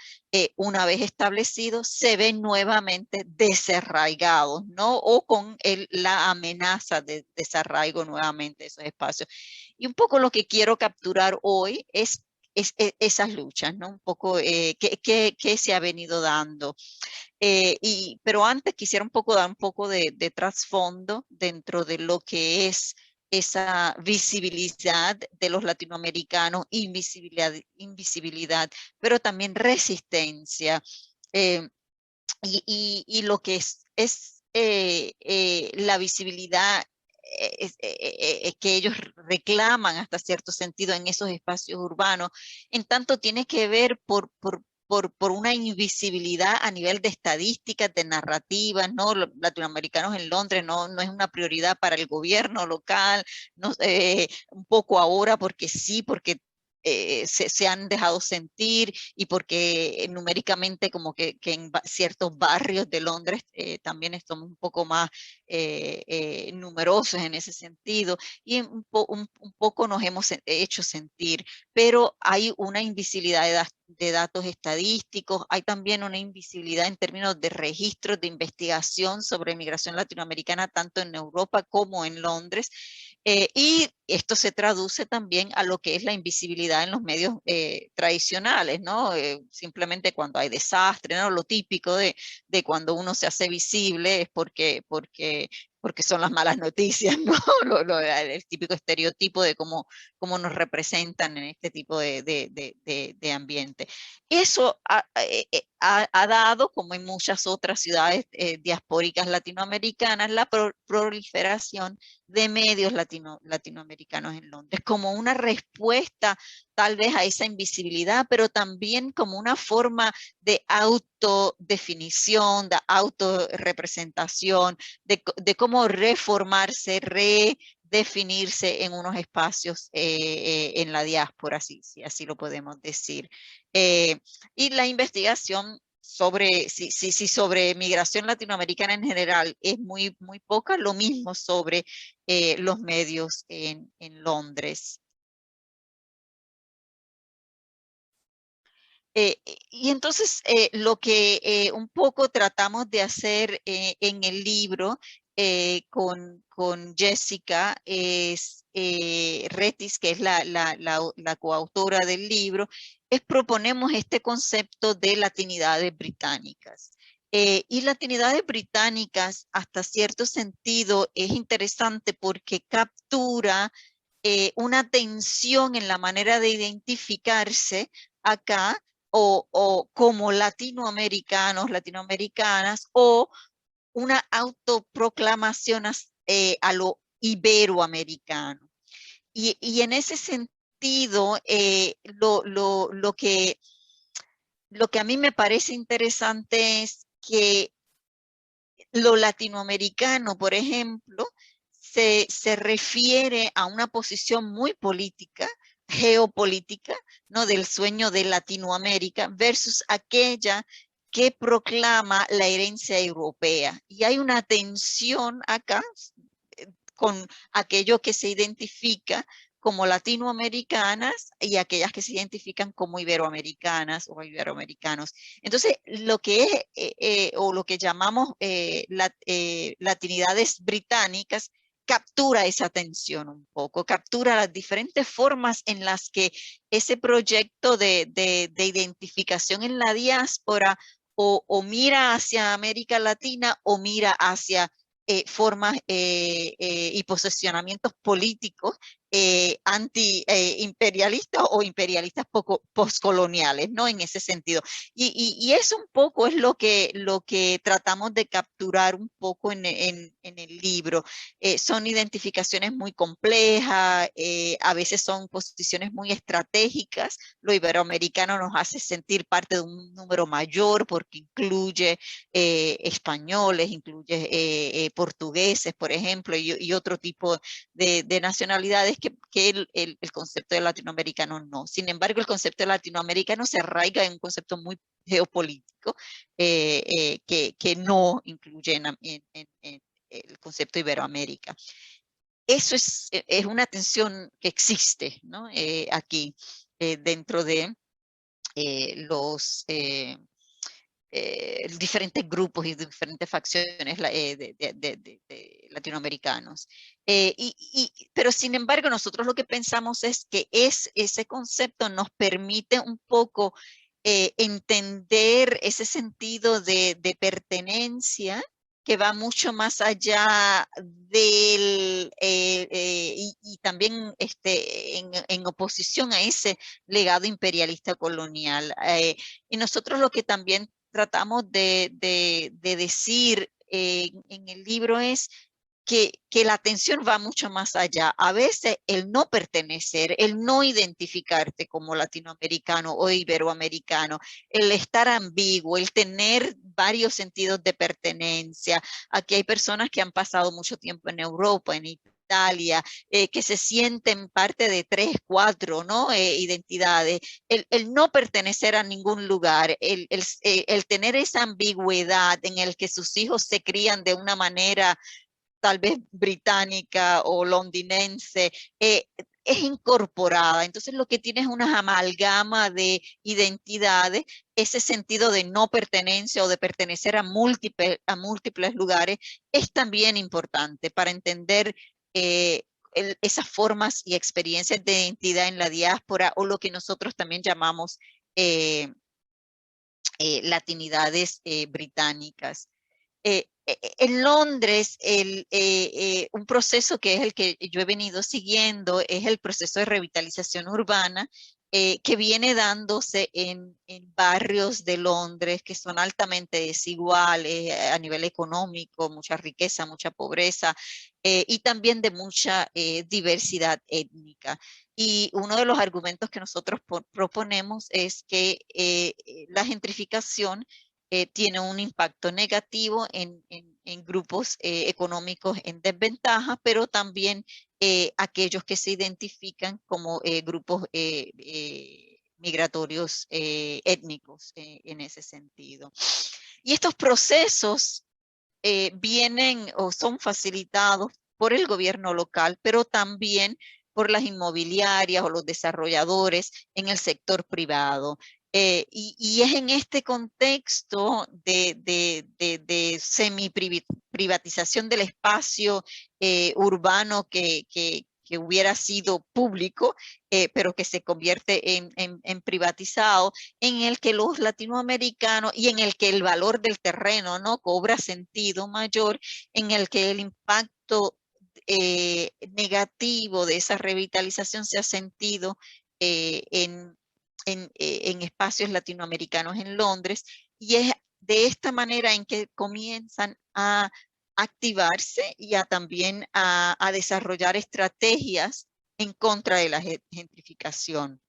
una vez establecido, se ven nuevamente desarraigados, ¿no? O con la amenaza de desarraigo nuevamente de esos espacios. Y un poco lo que quiero capturar hoy es esas luchas, ¿no? Un poco qué se ha venido dando. Pero antes quisiera dar un poco de trasfondo dentro de lo que es esa visibilidad de los latinoamericanos, invisibilidad, pero también resistencia. Y lo que es la visibilidad que ellos reclaman hasta cierto sentido en esos espacios urbanos, en tanto tiene que ver por una invisibilidad a nivel de estadísticas, de narrativas, ¿no? Los latinoamericanos en Londres no es una prioridad para el gobierno local, no, un poco ahora porque sí, porque se han dejado sentir y porque numéricamente como que en ciertos barrios de Londres también estamos un poco más numerosos en ese sentido y un poco nos hemos hecho sentir, pero hay una invisibilidad de datos estadísticos, hay también una invisibilidad en términos de registros de investigación sobre migración latinoamericana tanto en Europa como en Londres. Y esto se traduce también a lo que es la invisibilidad en los medios tradicionales, ¿no? Simplemente cuando hay desastre, ¿no? Lo típico de cuando uno se hace visible es porque son las malas noticias, ¿no? El típico estereotipo de cómo nos representan en este tipo de ambiente. Eso ha dado, como en muchas otras ciudades diaspóricas latinoamericanas, la proliferación de medios latinoamericanos en Londres, como una respuesta tal vez a esa invisibilidad, pero también como una forma de autodefinición, de autorrepresentación, de cómo reformarse, redefinirse en unos espacios en la diáspora, si así lo podemos decir. Y la investigación sobre migración latinoamericana en general es muy poca, lo mismo sobre los medios en Londres. Y entonces lo que un poco tratamos de hacer en el libro con Jessica Retis, que es la coautora del libro, proponemos este concepto de latinidades británicas. Y latinidades británicas, hasta cierto sentido, es interesante porque captura una tensión en la manera de identificarse acá, o como latinoamericanos, latinoamericanas, o una autoproclamación a lo iberoamericano. Y en ese sentido, lo que a mí me parece interesante es que lo latinoamericano, por ejemplo, se refiere a una posición muy política, geopolítica, ¿no? Del sueño de Latinoamérica versus aquella que proclama la herencia europea. Y hay una tensión acá con aquello que se identifica como latinoamericanas y aquellas que se identifican como iberoamericanas o iberoamericanos. Entonces, lo que es, o lo que llamamos latinidades británicas, captura esa tensión un poco, captura las diferentes formas en las que ese proyecto de identificación en la diáspora o mira hacia América Latina o mira hacia formas y posicionamientos políticos anti-imperialistas o imperialistas postcoloniales, ¿no? En ese sentido. Y eso un poco es lo que tratamos de capturar un poco en el libro. Son identificaciones muy complejas, a veces son posiciones muy estratégicas. Lo iberoamericano nos hace sentir parte de un número mayor porque incluye españoles, incluye portugueses, por ejemplo, y otro tipo de nacionalidades que el concepto de latinoamericano no. Sin embargo, el concepto de latinoamericano se arraiga en un concepto muy geopolítico que no incluye en el concepto Iberoamérica. Eso es una tensión que existe, ¿no? Aquí dentro de los diferentes grupos y diferentes facciones de latinoamericanos. Pero sin embargo, nosotros lo que pensamos es que ese concepto nos permite un poco entender ese sentido de pertenencia que va mucho más allá del, y también en oposición a ese legado imperialista colonial. Y nosotros lo que también tratamos de decir en el libro es que la atención va mucho más allá. A veces el no pertenecer, el no identificarte como latinoamericano o iberoamericano, el estar ambiguo, el tener varios sentidos de pertenencia. Aquí hay personas que han pasado mucho tiempo en Europa, en Italia, que se sienten parte de 3, 4, ¿no? Identidades. El no pertenecer a ningún lugar, el tener esa ambigüedad en el que sus hijos se crían de una manera tal vez británica o londinense, es incorporada. Entonces lo que tiene es una amalgama de identidades, ese sentido de no pertenencia o de pertenecer a múltiples lugares es también importante para entender esas formas y experiencias de identidad en la diáspora o lo que nosotros también llamamos latinidades británicas. En Londres, un proceso que es el que yo he venido siguiendo es el proceso de revitalización urbana que viene dándose en barrios de Londres que son altamente desiguales a nivel económico, mucha riqueza, mucha pobreza y también de mucha diversidad étnica. Y uno de los argumentos que nosotros proponemos es que la gentrificación tiene un impacto negativo en grupos económicos en desventaja, pero también aquellos que se identifican como grupos migratorios étnicos en ese sentido. Y estos procesos vienen o son facilitados por el gobierno local, pero también por las inmobiliarias o los desarrolladores en el sector privado. Y es en este contexto de semi-privatización del espacio urbano que hubiera sido público, pero que se convierte en privatizado, en el que los latinoamericanos y en el que el valor del terreno no cobra sentido mayor, en el que el impacto negativo de esa revitalización se ha sentido en espacios latinoamericanos en Londres, y es de esta manera en que comienzan a activarse y también a desarrollar estrategias en contra de la gentrificación.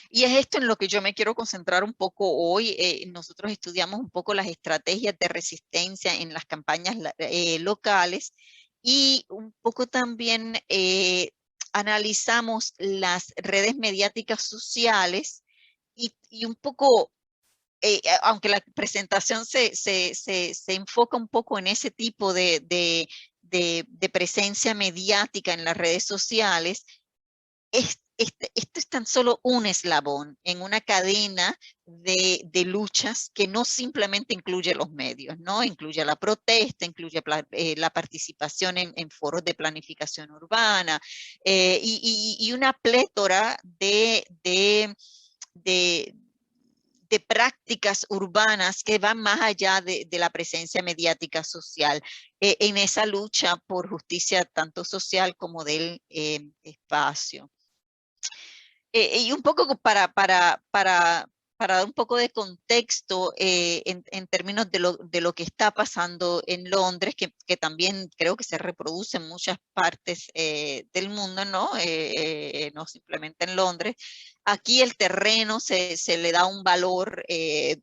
Y es esto en lo que yo me quiero concentrar un poco hoy. Nosotros estudiamos un poco las estrategias de resistencia en las campañas locales y un poco también analizamos las redes mediáticas sociales y un poco aunque la presentación se enfoca un poco en ese tipo de presencia mediática en las redes sociales, esto es tan solo un eslabón en una cadena de luchas que no simplemente incluye los medios, ¿no? Incluye la protesta, incluye la participación en foros de planificación urbana y una plétora de prácticas urbanas que van más allá de la presencia mediática social en esa lucha por justicia tanto social como del espacio. Y un poco para dar un poco de contexto en términos de lo que está pasando en Londres, que también creo que se reproduce en muchas partes del mundo, ¿no? No simplemente en Londres. Aquí el terreno se le da un valor,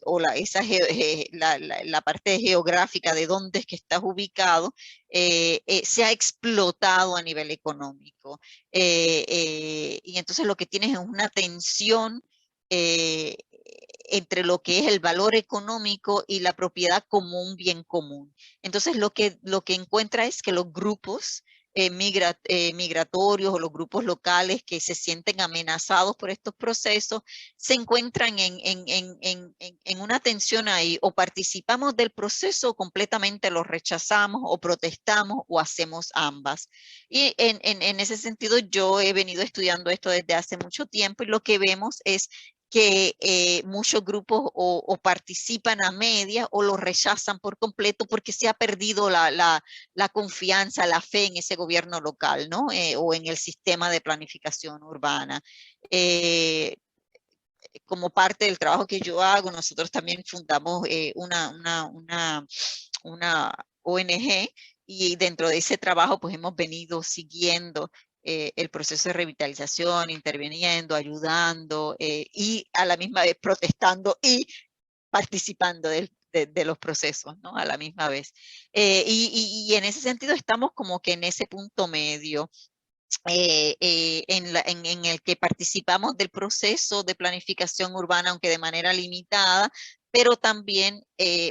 o la parte geográfica de dónde es que estás ubicado, se ha explotado a nivel económico. Y entonces lo que tienes es una tensión entre lo que es el valor económico y la propiedad como un bien común. Entonces lo que encuentra es que los grupos migratorios o los grupos locales que se sienten amenazados por estos procesos se encuentran en una tensión ahí: o participamos del proceso o completamente lo rechazamos, o protestamos, o hacemos ambas. Y en ese sentido yo he venido estudiando esto desde hace mucho tiempo, y lo que vemos es que muchos grupos o participan a media o lo rechazan por completo porque se ha perdido la confianza, la fe en ese gobierno local, ¿no? O en el sistema de planificación urbana. Como parte del trabajo que yo hago, nosotros también fundamos una ONG, y dentro de ese trabajo pues hemos venido siguiendo el proceso de revitalización, interviniendo, ayudando y a la misma vez protestando y participando de los procesos, ¿no? A la misma vez. Y en ese sentido estamos como que en ese punto medio. En el que participamos del proceso de planificación urbana, aunque de manera limitada, pero también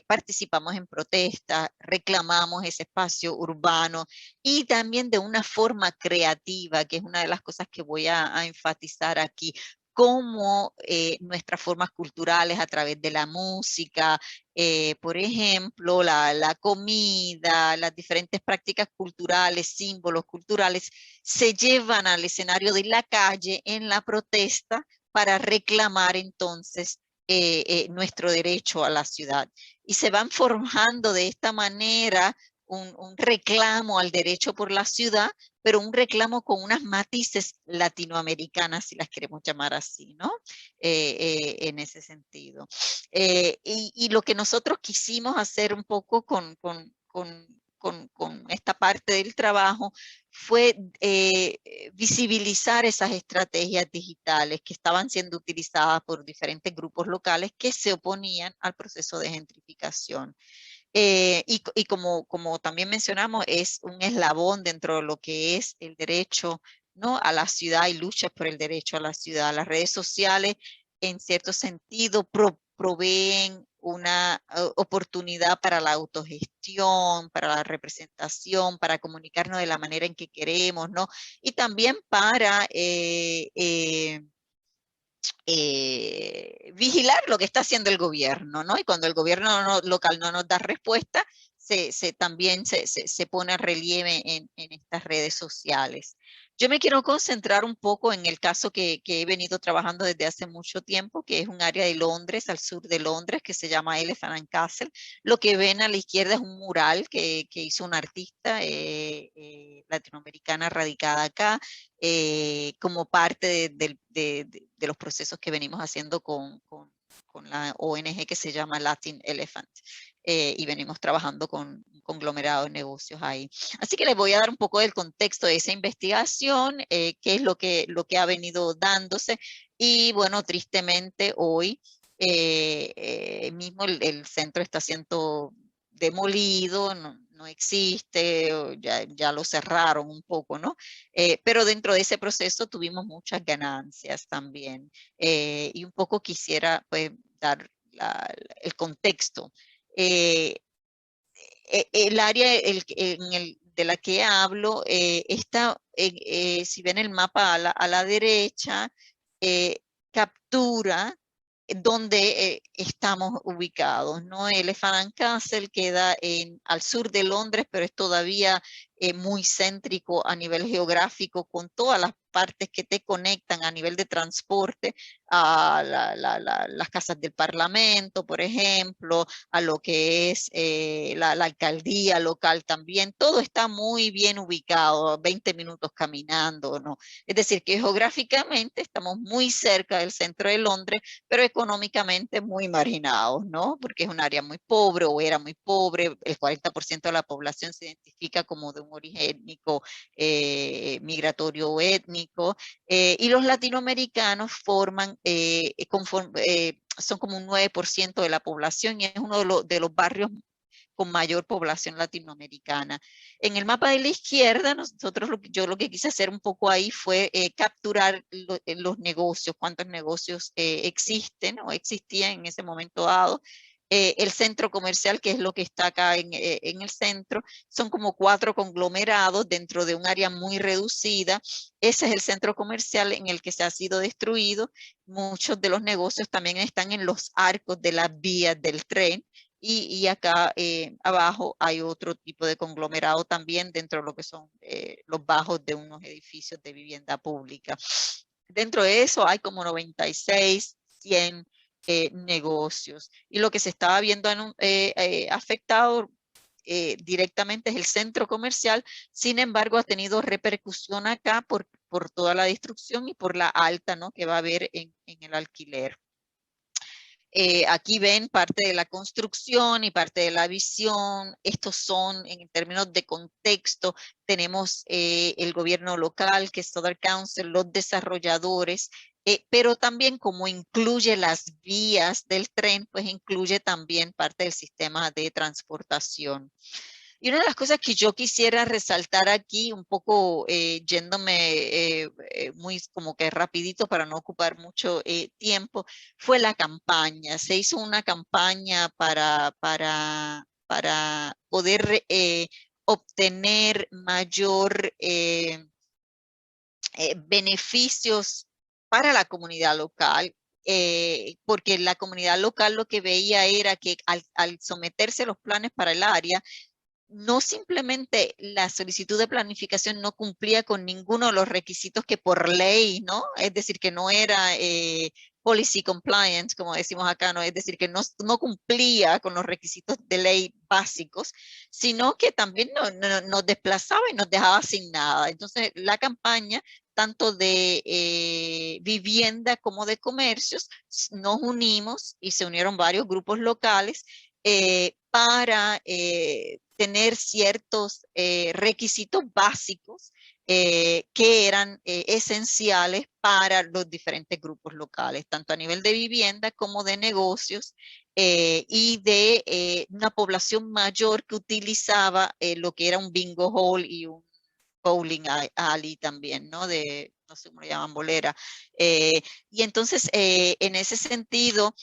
participamos en protestas, reclamamos ese espacio urbano, y también de una forma creativa, que es una de las cosas que voy a enfatizar aquí, como nuestras formas culturales a través de la música, por ejemplo, la comida, las diferentes prácticas culturales, símbolos culturales, se llevan al escenario de la calle en la protesta para reclamar entonces nuestro derecho a la ciudad. Y se van forjando de esta manera un reclamo al derecho por la ciudad, pero un reclamo con unas matices latinoamericanas, si las queremos llamar así, ¿no? En ese sentido. Y lo que nosotros quisimos hacer un poco con esta parte del trabajo fue visibilizar esas estrategias digitales que estaban siendo utilizadas por diferentes grupos locales que se oponían al proceso de gentrificación. Y como también mencionamos, es un eslabón dentro de lo que es el derecho, ¿no?, a la ciudad y luchas por el derecho a la ciudad. Las redes sociales, en cierto sentido, proveen una oportunidad para la autogestión, para la representación, para comunicarnos de la manera en que queremos, ¿no? Y también para vigilar lo que está haciendo el gobierno, ¿no? Y cuando el gobierno local no nos da respuesta, también se pone a relieve en estas redes sociales. Yo me quiero concentrar un poco en el caso que he venido trabajando desde hace mucho tiempo, que es un área de Londres, al sur de Londres, que se llama Elephant and Castle. Lo que ven a la izquierda es un mural que hizo una artista latinoamericana radicada acá, como parte de los procesos que venimos haciendo con la ONG que se llama Latin Elephant, y venimos trabajando con un conglomerado de negocios ahí. Así que les voy a dar un poco del contexto de esa investigación, qué es lo que ha venido dándose, y bueno, tristemente hoy mismo el centro está siendo demolido, no existe, ya lo cerraron un poco, ¿no? Pero dentro de ese proceso tuvimos muchas ganancias también, y un poco quisiera pues dar el contexto. El área de la que hablo está, si ven el mapa a la derecha, captura donde estamos ubicados, ¿no? Elephant and Castle queda al sur de Londres, pero es todavía muy céntrico a nivel geográfico, con todas las partes que te conectan a nivel de transporte a las casas del Parlamento, por ejemplo, a lo que es la alcaldía local también. Todo está muy bien ubicado, 20 minutos caminando, ¿no? Es decir, que geográficamente estamos muy cerca del centro de Londres, pero económicamente muy marginados, ¿no? Porque es un área muy pobre o era muy pobre. El 40% de la población se identifica como de un origen étnico, migratorio o étnico, y los latinoamericanos forman, son como un 9% de la población y es uno de los barrios con mayor población latinoamericana. En el mapa de la izquierda, yo lo que quise hacer un poco ahí fue capturar los negocios, cuántos negocios existen o existían en ese momento dado. El centro comercial, que es lo que está acá en el centro, son como 4 conglomerados dentro de un área muy reducida. Ese es el centro comercial en el que se ha sido destruido. Muchos de los negocios también están en los arcos de las vías del tren. Y acá abajo hay otro tipo de conglomerado también dentro de lo que son los bajos de unos edificios de vivienda pública. Dentro de eso hay como 96, 100 negocios. Y lo que se estaba viendo afectado directamente es el centro comercial. Sin embargo, ha tenido repercusión acá por toda la destrucción y por la alta, ¿no?, que va a haber en el alquiler. Aquí ven parte de la construcción y parte de la visión. Estos son, en términos de contexto, tenemos el gobierno local, que es Southern Council, los desarrolladores, pero también como incluye las vías del tren, pues incluye también parte del sistema de transportación. Y una de las cosas que yo quisiera resaltar aquí, un poco yéndome muy como que rapidito para no ocupar mucho tiempo, fue la campaña. Se hizo una campaña para poder obtener mayor beneficios para la comunidad local, porque la comunidad local lo que veía era que al someterse a los planes para el área, no simplemente la solicitud de planificación no cumplía con ninguno de los requisitos que por ley, ¿no? Es decir, que no era policy compliant, como decimos acá, ¿no? Es decir, que no cumplía con los requisitos de ley básicos, sino que también nos desplazaba y nos dejaba sin nada. Entonces, la campaña, tanto de vivienda como de comercios, nos unimos y se unieron varios grupos locales para tener ciertos requisitos básicos que eran esenciales para los diferentes grupos locales, tanto a nivel de vivienda como de negocios y de una población mayor que utilizaba lo que era un bingo hall y un bowling alley también, ¿no? No sé cómo le llaman, bolera. Y entonces, en ese sentido,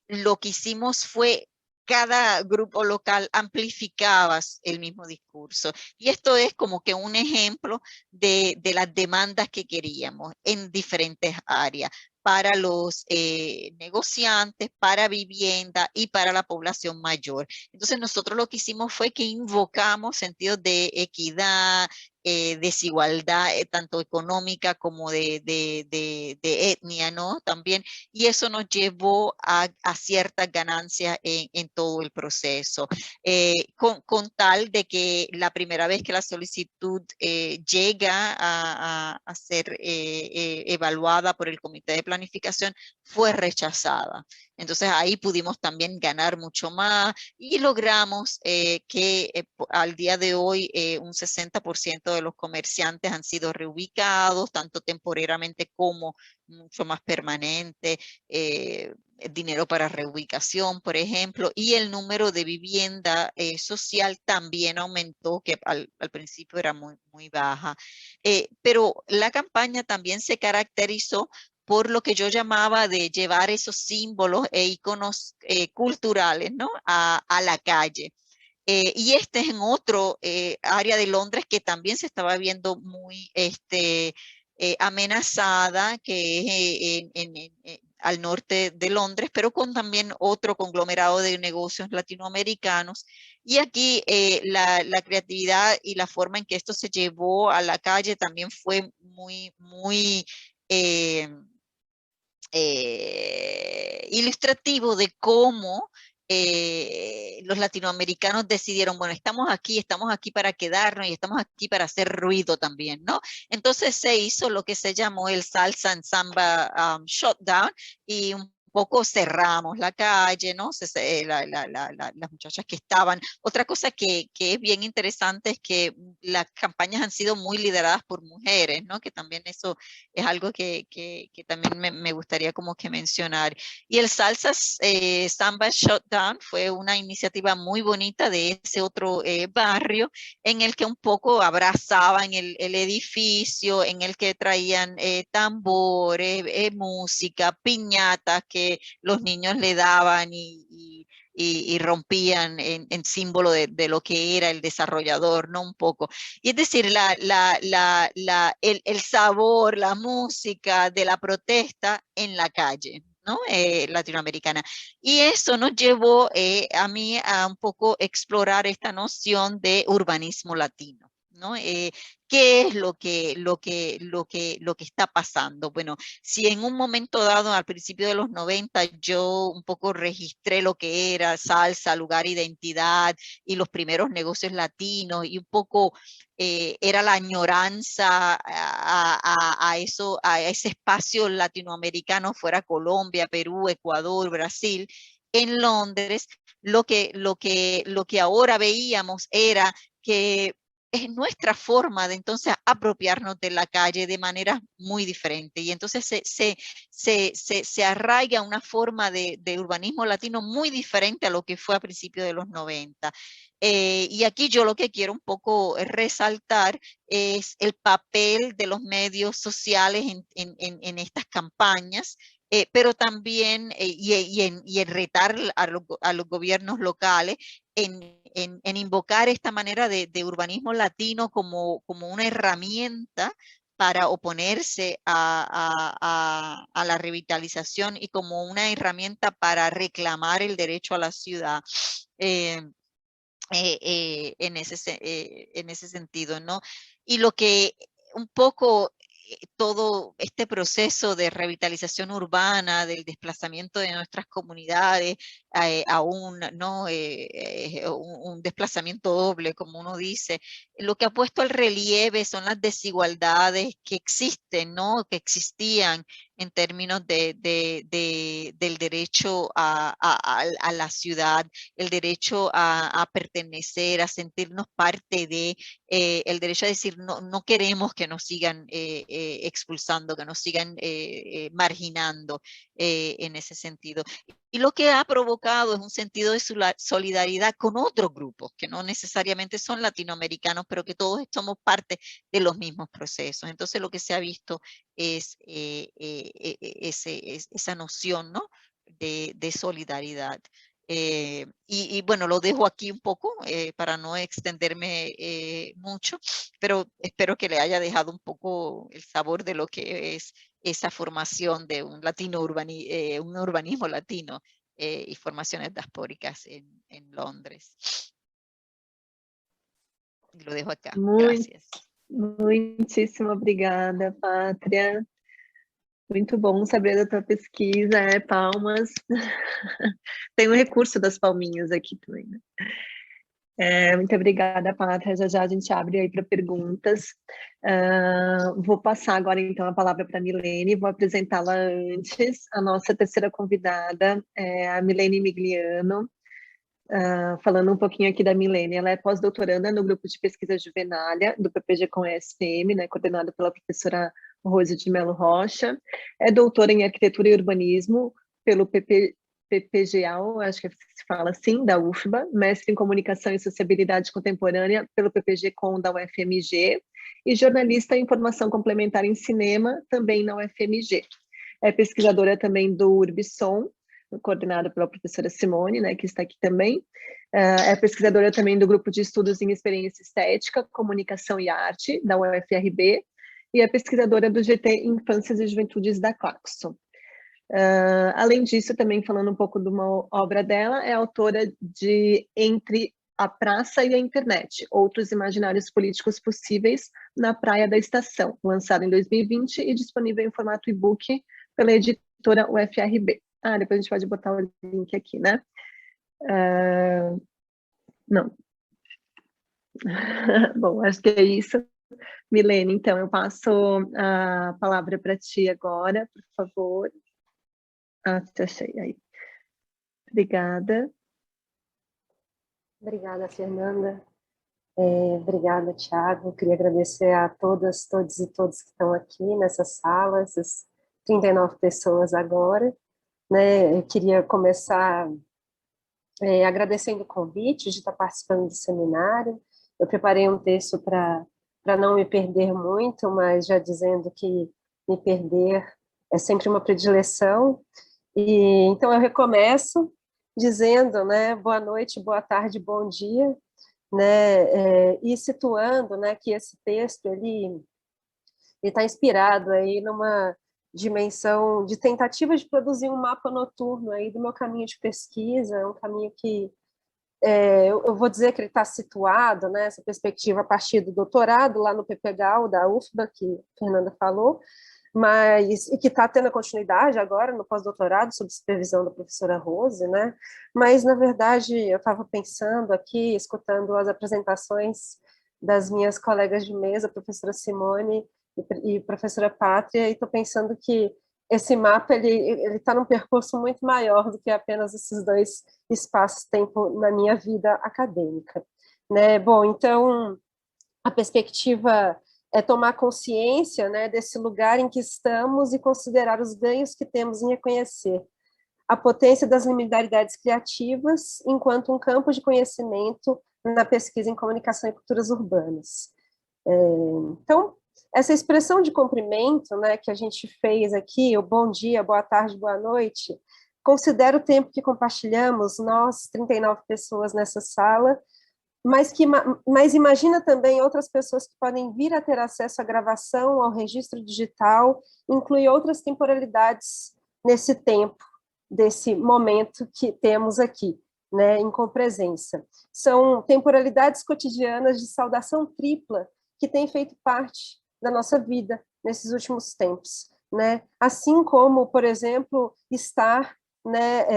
lo que hicimos fue cada grupo local amplificaba el mismo discurso. Y esto es como que un ejemplo de las demandas que queríamos en diferentes áreas para los negociantes, para vivienda y para la población mayor. Entonces nosotros lo que hicimos fue que invocamos sentidos de equidad, desigualdad, tanto económica como de etnia, ¿no? También, y eso nos llevó a ciertas ganancias en todo el proceso, con tal de que la primera vez que la solicitud llega a ser evaluada por el comité de planificación, fue rechazada. Entonces ahí pudimos también ganar mucho más y logramos que al día de hoy un 60% de los comerciantes han sido reubicados, tanto temporariamente como mucho más permanente, dinero para reubicación, por ejemplo, y el número de vivienda social también aumentó, que al principio era muy baja. Pero la campaña también se caracterizó por lo que yo llamaba de llevar esos símbolos e iconos culturales, ¿no? a la calle. Y este es en otro área de Londres que también se estaba viendo muy amenazada, que es al norte de Londres, pero con también otro conglomerado de negocios latinoamericanos. Y aquí la creatividad y la forma en que esto se llevó a la calle también fue muy ilustrativo de cómo los latinoamericanos decidieron, bueno, estamos aquí para quedarnos y estamos aquí para hacer ruido también, ¿no? Entonces se hizo lo que se llamó el Salsa and Samba Shutdown, y un poco cerramos la calle, ¿no? Las muchachas que estaban. Otra cosa que es bien interesante es que las campañas han sido muy lideradas por mujeres, ¿no? Que también eso es algo que también me gustaría como que mencionar. Y el Salsa Samba Shutdown fue una iniciativa muy bonita de ese otro barrio, en el que un poco abrazaban el edificio, en el que traían tambores, música, piñatas que los niños le daban y rompían en símbolo de lo que era el desarrollador, ¿no? Un poco. Y es decir, el sabor, la música de la protesta en la calle, ¿no? Latinoamericana. Y eso nos llevó a mí a un poco explorar esta noción de urbanismo latino, ¿no? ¿Qué es lo que está pasando? Bueno, si en un momento dado, al principio de los 90, yo un poco registré lo que era salsa, lugar, identidad y los primeros negocios latinos, y un poco era la añoranza a ese espacio latinoamericano, fuera Colombia, Perú, Ecuador, Brasil. En Londres, lo que ahora veíamos era que es nuestra forma de entonces apropiarnos de la calle de manera muy diferente, y entonces se arraiga una forma de urbanismo latino muy diferente a lo que fue a principios de los 90. Y aquí yo lo que quiero un poco resaltar es el papel de los medios sociales en estas campañas, pero también en retar a los gobiernos locales en invocar esta manera de urbanismo latino como una herramienta para oponerse a la revitalización y como una herramienta para reclamar el derecho a la ciudad. En ese sentido, ¿no? Y lo que un poco todo este proceso de revitalización urbana, del desplazamiento de nuestras comunidades, aún, ¿no? Un desplazamiento doble, como uno dice, lo que ha puesto al relieve son las desigualdades que existen, ¿no? Que existían en términos del derecho a la ciudad, el derecho a pertenecer, a sentirnos parte de, el derecho a decir no queremos que nos sigan expulsando, que nos sigan marginando en ese sentido. Y lo que ha provocado es un sentido de solidaridad con otros grupos, que no necesariamente son latinoamericanos, pero que todos somos parte de los mismos procesos. Entonces lo que se ha visto es esa noción, ¿no? de solidaridad. Y bueno, lo dejo aquí un poco para no extenderme mucho, pero espero que le haya dejado un poco el sabor de lo que es esa formación de un un urbanismo latino y formaciones diaspóricas en Londres. Lo dejo acá. Gracias. Muitíssimo obrigada, Pátria. Muito bom saber da tua pesquisa, palmas. Tem o recurso das palminhas aqui também, né? Muito obrigada, Pátria. Já a gente abre aí para perguntas. Vou passar agora, então, a palavra para a Milene, vou apresentá-la antes. A nossa terceira convidada é a Milene Migliano. Falando um pouquinho aqui da Milene, ela é pós-doutoranda no grupo de pesquisa Juvenália, do PPG com ESPM, né, coordenado pela professora Rose de Melo Rocha, é doutora em Arquitetura e Urbanismo pelo PPGAU, acho que se fala assim, da UFBA, mestre em Comunicação e Sociabilidade Contemporânea pelo PPG-Com da UFMG, e jornalista em Formação Complementar em Cinema, também na UFMG. é pesquisadora também do Urbissom, coordenada pela professora Simone, né, que está aqui também. É pesquisadora também do Grupo de Estudos em Experiência Estética, Comunicação e Arte, da UFRB, e é pesquisadora do GT Infâncias e Juventudes da Claxo. Além disso, também falando um pouco de uma obra dela, é autora de Entre a Praça e a Internet, Outros Imaginários Políticos Possíveis na Praia da Estação, lançado em 2020 e disponível em formato e-book pela editora UFRB. Depois a gente pode botar o link aqui, né? Não. Bom, acho que é isso. Milene, então, eu passo a palavra para ti agora, por favor. Te achei aí. Obrigada. Obrigada, Fernanda. Obrigada, Thiago. Queria agradecer a todas, todos e todos que estão aqui nessa sala, essas 39 pessoas agora. Né? Eu queria começar agradecendo o convite de estar participando do seminário. Eu preparei um texto para não me perder muito, mas já dizendo que me perder é sempre uma predileção. E então eu recomeço dizendo, né, boa noite, boa tarde, bom dia, né, e situando, né, que esse texto ele está inspirado aí numa dimensão de tentativa de produzir um mapa noturno aí do meu caminho de pesquisa, um caminho que eu vou dizer que ele está situado, né, essa perspectiva a partir do doutorado lá no PPGAL da UFBA, que a Fernanda falou, e que está tendo a continuidade agora no pós-doutorado, sob supervisão da professora Rose, né? Mas, na verdade, eu estava pensando aqui, escutando as apresentações das minhas colegas de mesa, a professora Simone e professora Pátria, e estou pensando que esse mapa ele está num percurso muito maior do que apenas esses dois espaços-tempo na minha vida acadêmica, né? Bom, então, a perspectiva é tomar consciência, né, desse lugar em que estamos e considerar os ganhos que temos em reconhecer a potência das liminaridades criativas enquanto um campo de conhecimento na pesquisa em comunicação e culturas urbanas. Então, essa expressão de cumprimento, né, que a gente fez aqui, o bom dia, boa tarde, boa noite, considero o tempo que compartilhamos, nós, 39 pessoas nessa sala, mas imagina também outras pessoas que podem vir a ter acesso à gravação, ao registro digital, inclui outras temporalidades nesse tempo, desse momento que temos aqui, né, em copresença. São temporalidades cotidianas de saudação tripla que têm feito parte da nossa vida nesses últimos tempos, né? Assim como, por exemplo, estar, né,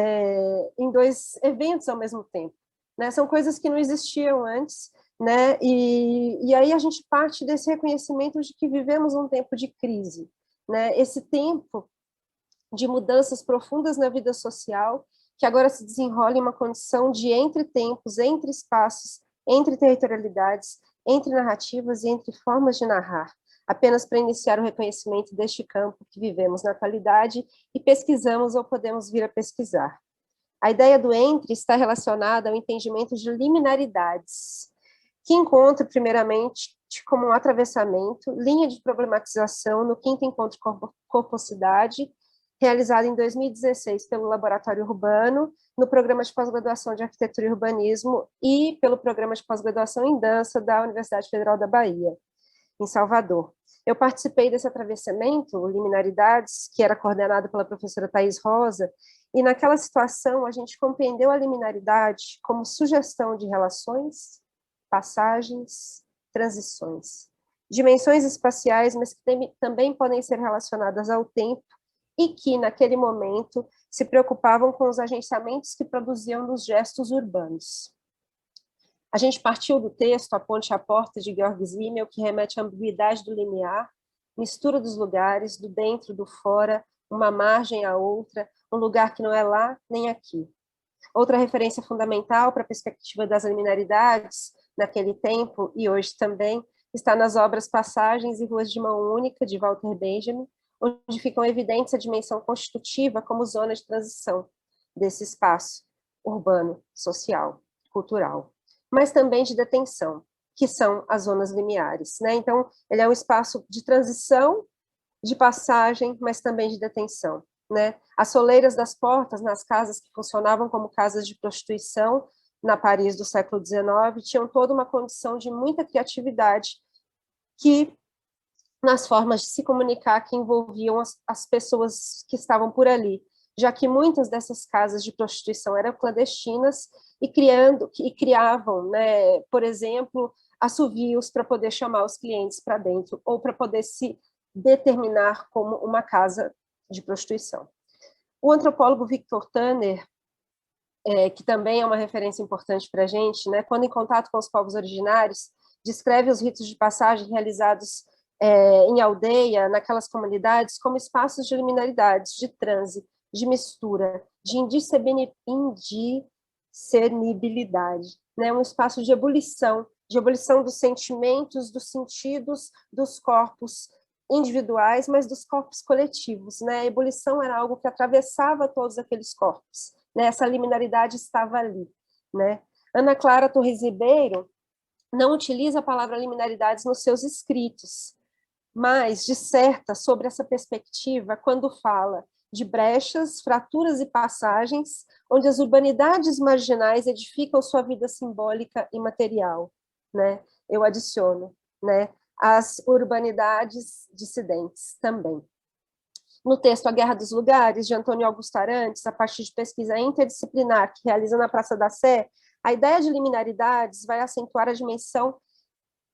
em dois eventos ao mesmo tempo. Né, são coisas que não existiam antes, né, e aí a gente parte desse reconhecimento de que vivemos um tempo de crise, né, esse tempo de mudanças profundas na vida social, que agora se desenrola em uma condição de entre tempos, entre espaços, entre territorialidades, entre narrativas e entre formas de narrar, apenas para iniciar o reconhecimento deste campo que vivemos na atualidade e pesquisamos ou podemos vir a pesquisar. A ideia do entre está relacionada ao entendimento de liminaridades, que encontra, primeiramente, como um atravessamento, linha de problematização no 5º Encontro Corposidade, realizado em 2016 pelo Laboratório Urbano, no Programa de Pós-Graduação de Arquitetura e Urbanismo e pelo Programa de Pós-Graduação em Dança da Universidade Federal da Bahia, em Salvador. Eu participei desse atravessamento, Liminaridades, que era coordenado pela professora Thaís Rosa, e naquela situação a gente compreendeu a liminaridade como sugestão de relações, passagens, transições. Dimensões espaciais, mas que também podem ser relacionadas ao tempo e que, naquele momento, se preocupavam com os agenciamentos que produziam nos gestos urbanos. A gente partiu do texto A Ponte à Porta, de Georg Simmel, que remete à ambiguidade do limiar, mistura dos lugares, do dentro, do fora, uma margem à outra, um lugar que não é lá nem aqui. Outra referência fundamental para a perspectiva das liminaridades, naquele tempo e hoje também, está nas obras Passagens e Ruas de Mão Única, de Walter Benjamin, onde ficam evidentes a dimensão constitutiva como zona de transição desse espaço urbano, social, cultural, mas também de detenção, que são as zonas limiares, né? Então, ele é um espaço de transição de passagem, mas também de detenção, né? As soleiras das portas nas casas que funcionavam como casas de prostituição na Paris do século XIX tinham toda uma condição de muita criatividade que nas formas de se comunicar que envolviam as pessoas que estavam por ali, já que muitas dessas casas de prostituição eram clandestinas e criavam, né, por exemplo, assovios para poder chamar os clientes para dentro ou para poder se determinar como uma casa de prostituição. O antropólogo Victor Tanner, que também é uma referência importante para a gente, né, quando em contato com os povos originários, descreve os ritos de passagem realizados em aldeia, naquelas comunidades, como espaços de liminaridades, de transe, de mistura, de indiscernibilidade, né? Um espaço de ebulição dos sentimentos, dos sentidos, dos corpos individuais, mas dos corpos coletivos, né? A ebulição era algo que atravessava todos aqueles corpos, né? Essa liminaridade estava ali, né? Ana Clara Torres Ribeiro não utiliza a palavra liminaridades nos seus escritos, mas disserta sobre essa perspectiva quando fala de brechas, fraturas e passagens, onde as urbanidades marginais edificam sua vida simbólica e material, né? Eu adiciono, né? As urbanidades dissidentes também. No texto A Guerra dos Lugares, de Antônio Augusto Arantes, a partir de pesquisa interdisciplinar que realiza na Praça da Sé, a ideia de liminaridades vai acentuar a dimensão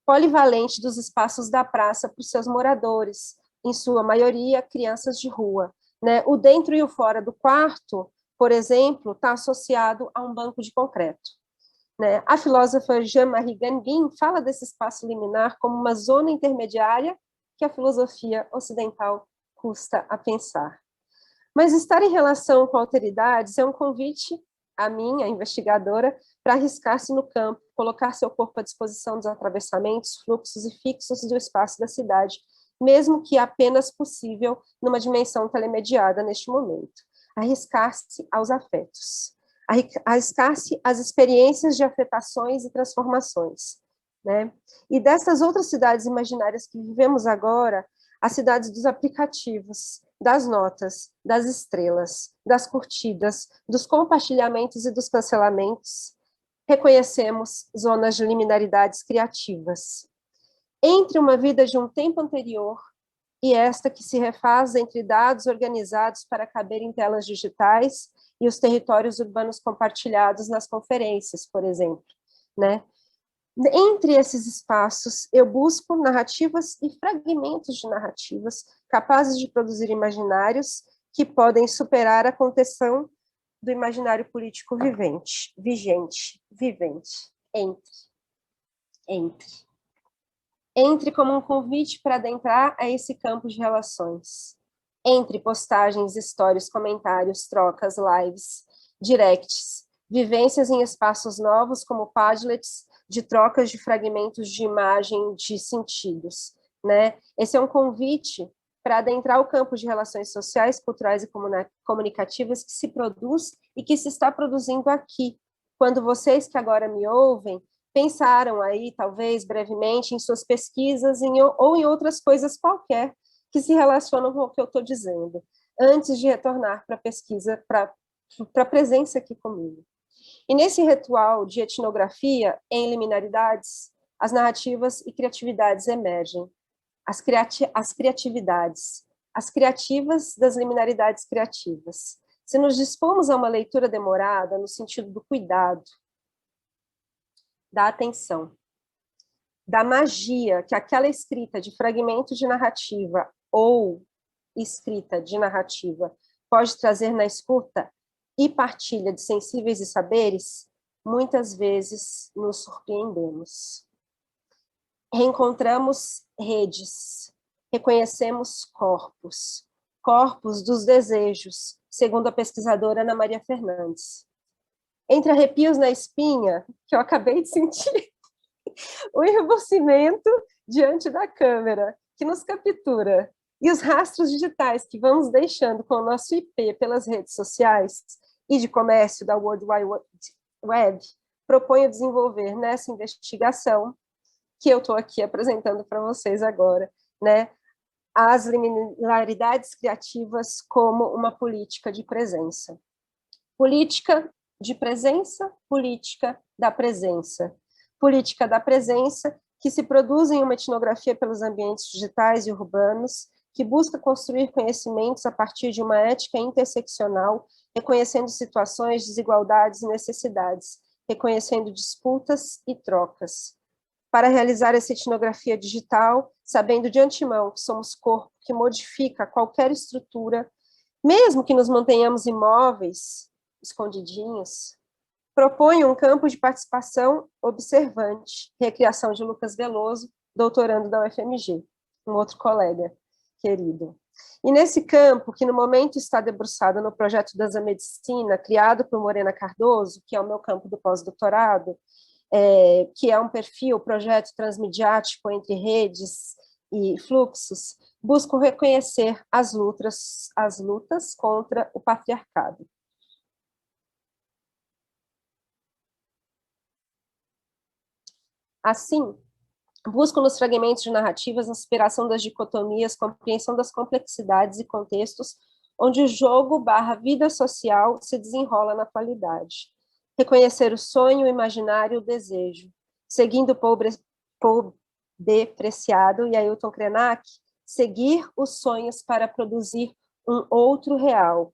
polivalente dos espaços da praça para os seus moradores, em sua maioria crianças de rua, né? O dentro e o fora do quarto, por exemplo, está associado a um banco de concreto, né? A filósofa Jean-Marie Ganguin fala desse espaço liminar como uma zona intermediária que a filosofia ocidental custa a pensar. Mas estar em relação com alteridades é um convite a mim, a investigadora, para arriscar-se no campo, colocar seu corpo à disposição dos atravessamentos, fluxos e fixos do espaço da cidade, mesmo que apenas possível numa dimensão telemediada neste momento. Arriscar-se aos afetos, arriscar-se às experiências de afetações e transformações, né? E dessas outras cidades imaginárias que vivemos agora, as cidades dos aplicativos, das notas, das estrelas, das curtidas, dos compartilhamentos e dos cancelamentos, reconhecemos zonas de liminaridades criativas. Entre uma vida de um tempo anterior e esta que se refaz entre dados organizados para caber em telas digitais e os territórios urbanos compartilhados nas conferências, por exemplo, né? Entre esses espaços, eu busco narrativas e fragmentos de narrativas capazes de produzir imaginários que podem superar a contenção do imaginário político vivente, entre como um convite para adentrar a esse campo de relações, entre postagens, stories, comentários, trocas, lives, directs, vivências em espaços novos como Padlets, de trocas de fragmentos de imagem, de sentidos, né? Esse é um convite para adentrar o campo de relações sociais, culturais e comunicativas que se produz e que se está produzindo aqui. Quando vocês que agora me ouvem, pensaram aí, talvez, brevemente, em suas pesquisas ou em outras coisas qualquer que se relacionam com o que eu estou dizendo, antes de retornar para a pesquisa, para a presença aqui comigo. E nesse ritual de etnografia em liminaridades, as narrativas e criatividades emergem. As criativas das liminaridades criativas. Se nos dispomos a uma leitura demorada, no sentido do cuidado, da atenção, da magia que aquela escrita de fragmento de narrativa ou escrita de narrativa pode trazer na escuta e partilha de sensíveis e saberes, muitas vezes nos surpreendemos. Reencontramos redes, reconhecemos corpos dos desejos, segundo a pesquisadora Ana Maria Fernandes. Entre arrepios na espinha, que eu acabei de sentir, o enrebocimento diante da câmera, que nos captura, e os rastros digitais que vamos deixando com o nosso IP pelas redes sociais e de comércio da World Wide Web, proponho desenvolver nessa investigação que eu estou aqui apresentando para vocês agora, né, as liminaridades criativas como uma política de presença. Política de presença, política da presença. Política da presença que se produz em uma etnografia pelos ambientes digitais e urbanos, que busca construir conhecimentos a partir de uma ética interseccional, reconhecendo situações, desigualdades e necessidades, reconhecendo disputas e trocas. Para realizar essa etnografia digital, sabendo de antemão que somos corpo que modifica qualquer estrutura, mesmo que nos mantenhamos imóveis, escondidinhos, propõe um campo de participação observante, recriação de Lucas Veloso, doutorando da UFMG, um outro colega querido. E nesse campo, que no momento está debruçado no projeto da Medicina, criado por Morena Cardoso, que é o meu campo do pós-doutorado, que é um perfil, projeto transmediático entre redes e fluxos, buscam reconhecer as lutas contra o patriarcado. Assim, busco nos fragmentos de narrativas a inspiração das dicotomias, compreensão das complexidades e contextos onde o jogo / vida social se desenrola na atualidade. Reconhecer o sonho, o imaginário e o desejo. Seguindo Paul B. Preciado e Ailton Krenak, seguir os sonhos para produzir um outro real.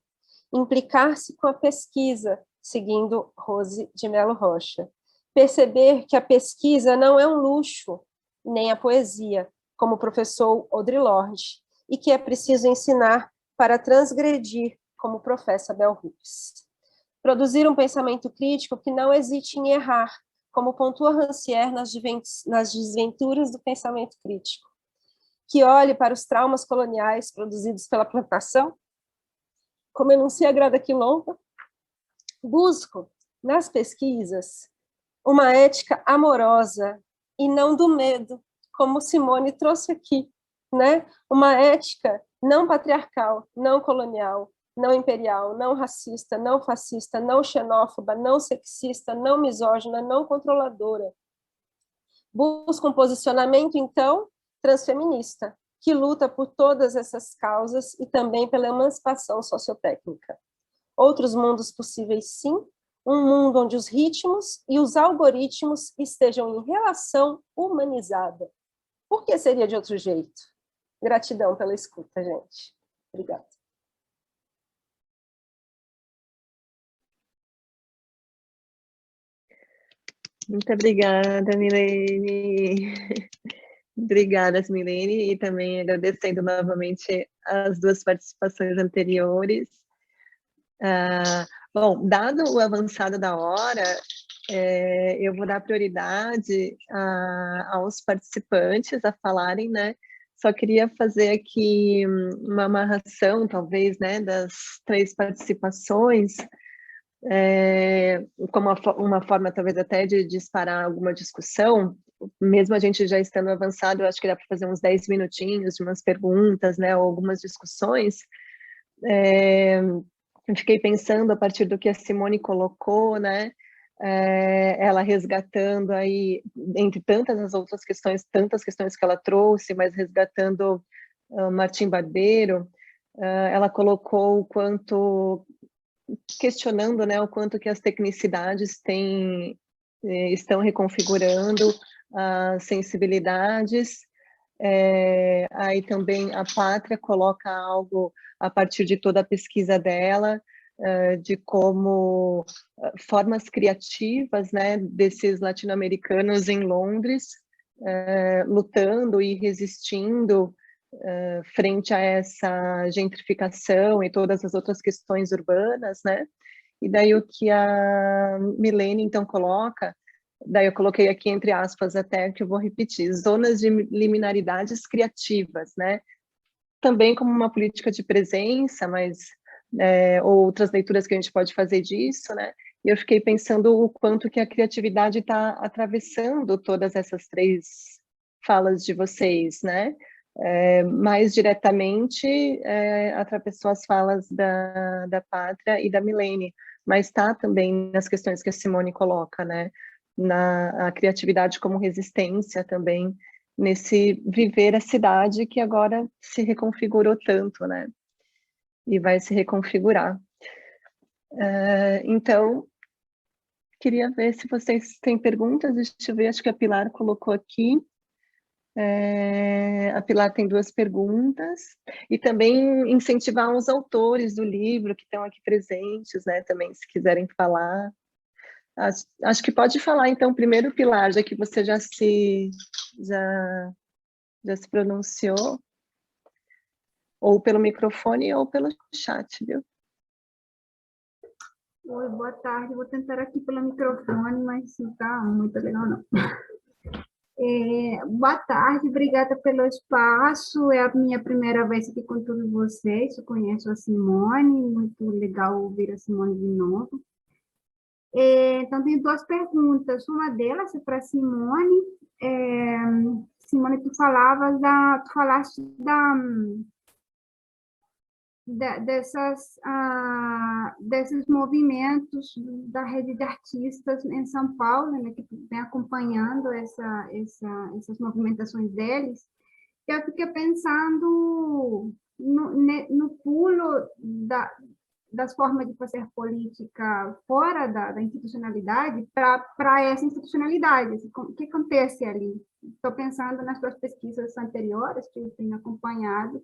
Implicar-se com a pesquisa, seguindo Rose de Mello Rocha. Perceber que a pesquisa não é um luxo, nem a poesia, como o professor Audre Lorde, e que é preciso ensinar para transgredir, como professa Bell Hooks. Produzir um pensamento crítico que não hesite em errar, como pontua Rancière nas desventuras do pensamento crítico. Que olhe para os traumas coloniais produzidos pela plantação, como enuncia Grada Quilomba. Busco, nas pesquisas, uma ética amorosa e não do medo, como Simone trouxe aqui, né? Uma ética não patriarcal, não colonial, não imperial, não racista, não fascista, não xenófoba, não sexista, não misógina, não controladora. Busca um posicionamento, então, transfeminista, que luta por todas essas causas e também pela emancipação sociotécnica. Outros mundos possíveis, sim, um mundo onde os ritmos e os algoritmos estejam em relação humanizada. Por que seria de outro jeito? Gratidão pela escuta, gente. Obrigada. Muito obrigada, Milene. Obrigada, Milene, e também agradecendo novamente as duas participações anteriores. Bom, dado o avançado da hora, eu vou dar prioridade aos participantes a falarem, né? Só queria fazer aqui uma amarração, talvez, né, das 3 participações, como uma forma, talvez, até de disparar alguma discussão. Mesmo a gente já estando avançado, eu acho que dá para fazer uns 10 minutinhos de umas perguntas, né, ou algumas discussões. Eu fiquei pensando a partir do que a Simone colocou, né, ela resgatando aí, entre tantas as outras questões, tantas questões que ela trouxe, mas resgatando Martim Barbeiro, ela colocou o quanto, questionando, né, o quanto que as tecnicidades estão reconfigurando as sensibilidades. Aí também a Pátria coloca algo a partir de toda a pesquisa dela, de como formas criativas, né, desses latino-americanos em Londres, lutando e resistindo frente a essa gentrificação e todas as outras questões urbanas, né? E daí o que a Milene, então, coloca, daí eu coloquei aqui entre aspas até, que eu vou repetir, zonas de liminaridades criativas, né? Também como uma política de presença, mas outras leituras que a gente pode fazer disso, né? E eu fiquei pensando o quanto que a criatividade está atravessando todas essas 3 falas de vocês, né? Mais diretamente atravessou as falas da Pátria e da Milene, mas está também nas questões que a Simone coloca, né? A criatividade como resistência também, nesse viver a cidade que agora se reconfigurou tanto, né? E vai se reconfigurar. Então, queria ver se vocês têm perguntas. Deixa eu ver, acho que a Pilar colocou aqui. A Pilar tem 2 perguntas. E também incentivar os autores do livro que estão aqui presentes, né? Também, se quiserem falar. Acho que pode falar, então, primeiro, Pilar, já que você já se pronunciou, ou pelo microfone ou pelo chat, viu? Oi, boa tarde. Vou tentar aqui pelo microfone, mas não está muito legal, não. Boa tarde, obrigada pelo espaço. É a minha primeira vez aqui com todos vocês. Eu conheço a Simone, muito legal ouvir a Simone de novo. Então, tenho 2 perguntas. Uma delas é para a Simone. Simone, tu falaste desses movimentos da rede de artistas em São Paulo, né, que vem acompanhando essas movimentações deles. Eu fiquei pensando no pulo das formas de fazer política fora da institucionalidade para essa institucionalidade. O que acontece ali? Estou pensando nas suas pesquisas anteriores, que eu tenho acompanhado,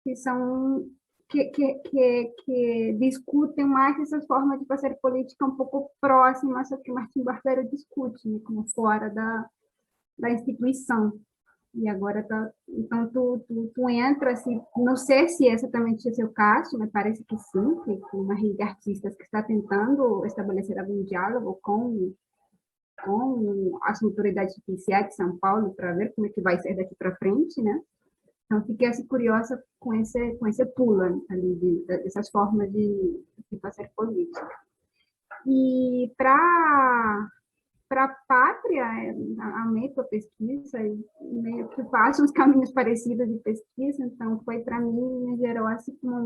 que são que discutem mais essas formas de fazer política um pouco próximas ao que Martim Barbeiro discute, né, como fora da instituição. E agora, então, tu entra, assim, não sei se exatamente esse é o caso, mas parece que sim, que uma rede de artistas que está tentando estabelecer algum diálogo com as autoridades oficiais de São Paulo para ver como é que vai ser daqui para frente, né? Então, fiquei assim, curiosa com esse pulo ali dessas formas de fazer política. E para a pátria, amei tua pesquisa, e meio que faço uns caminhos parecidos de pesquisa, então foi para mim, me gerou assim, como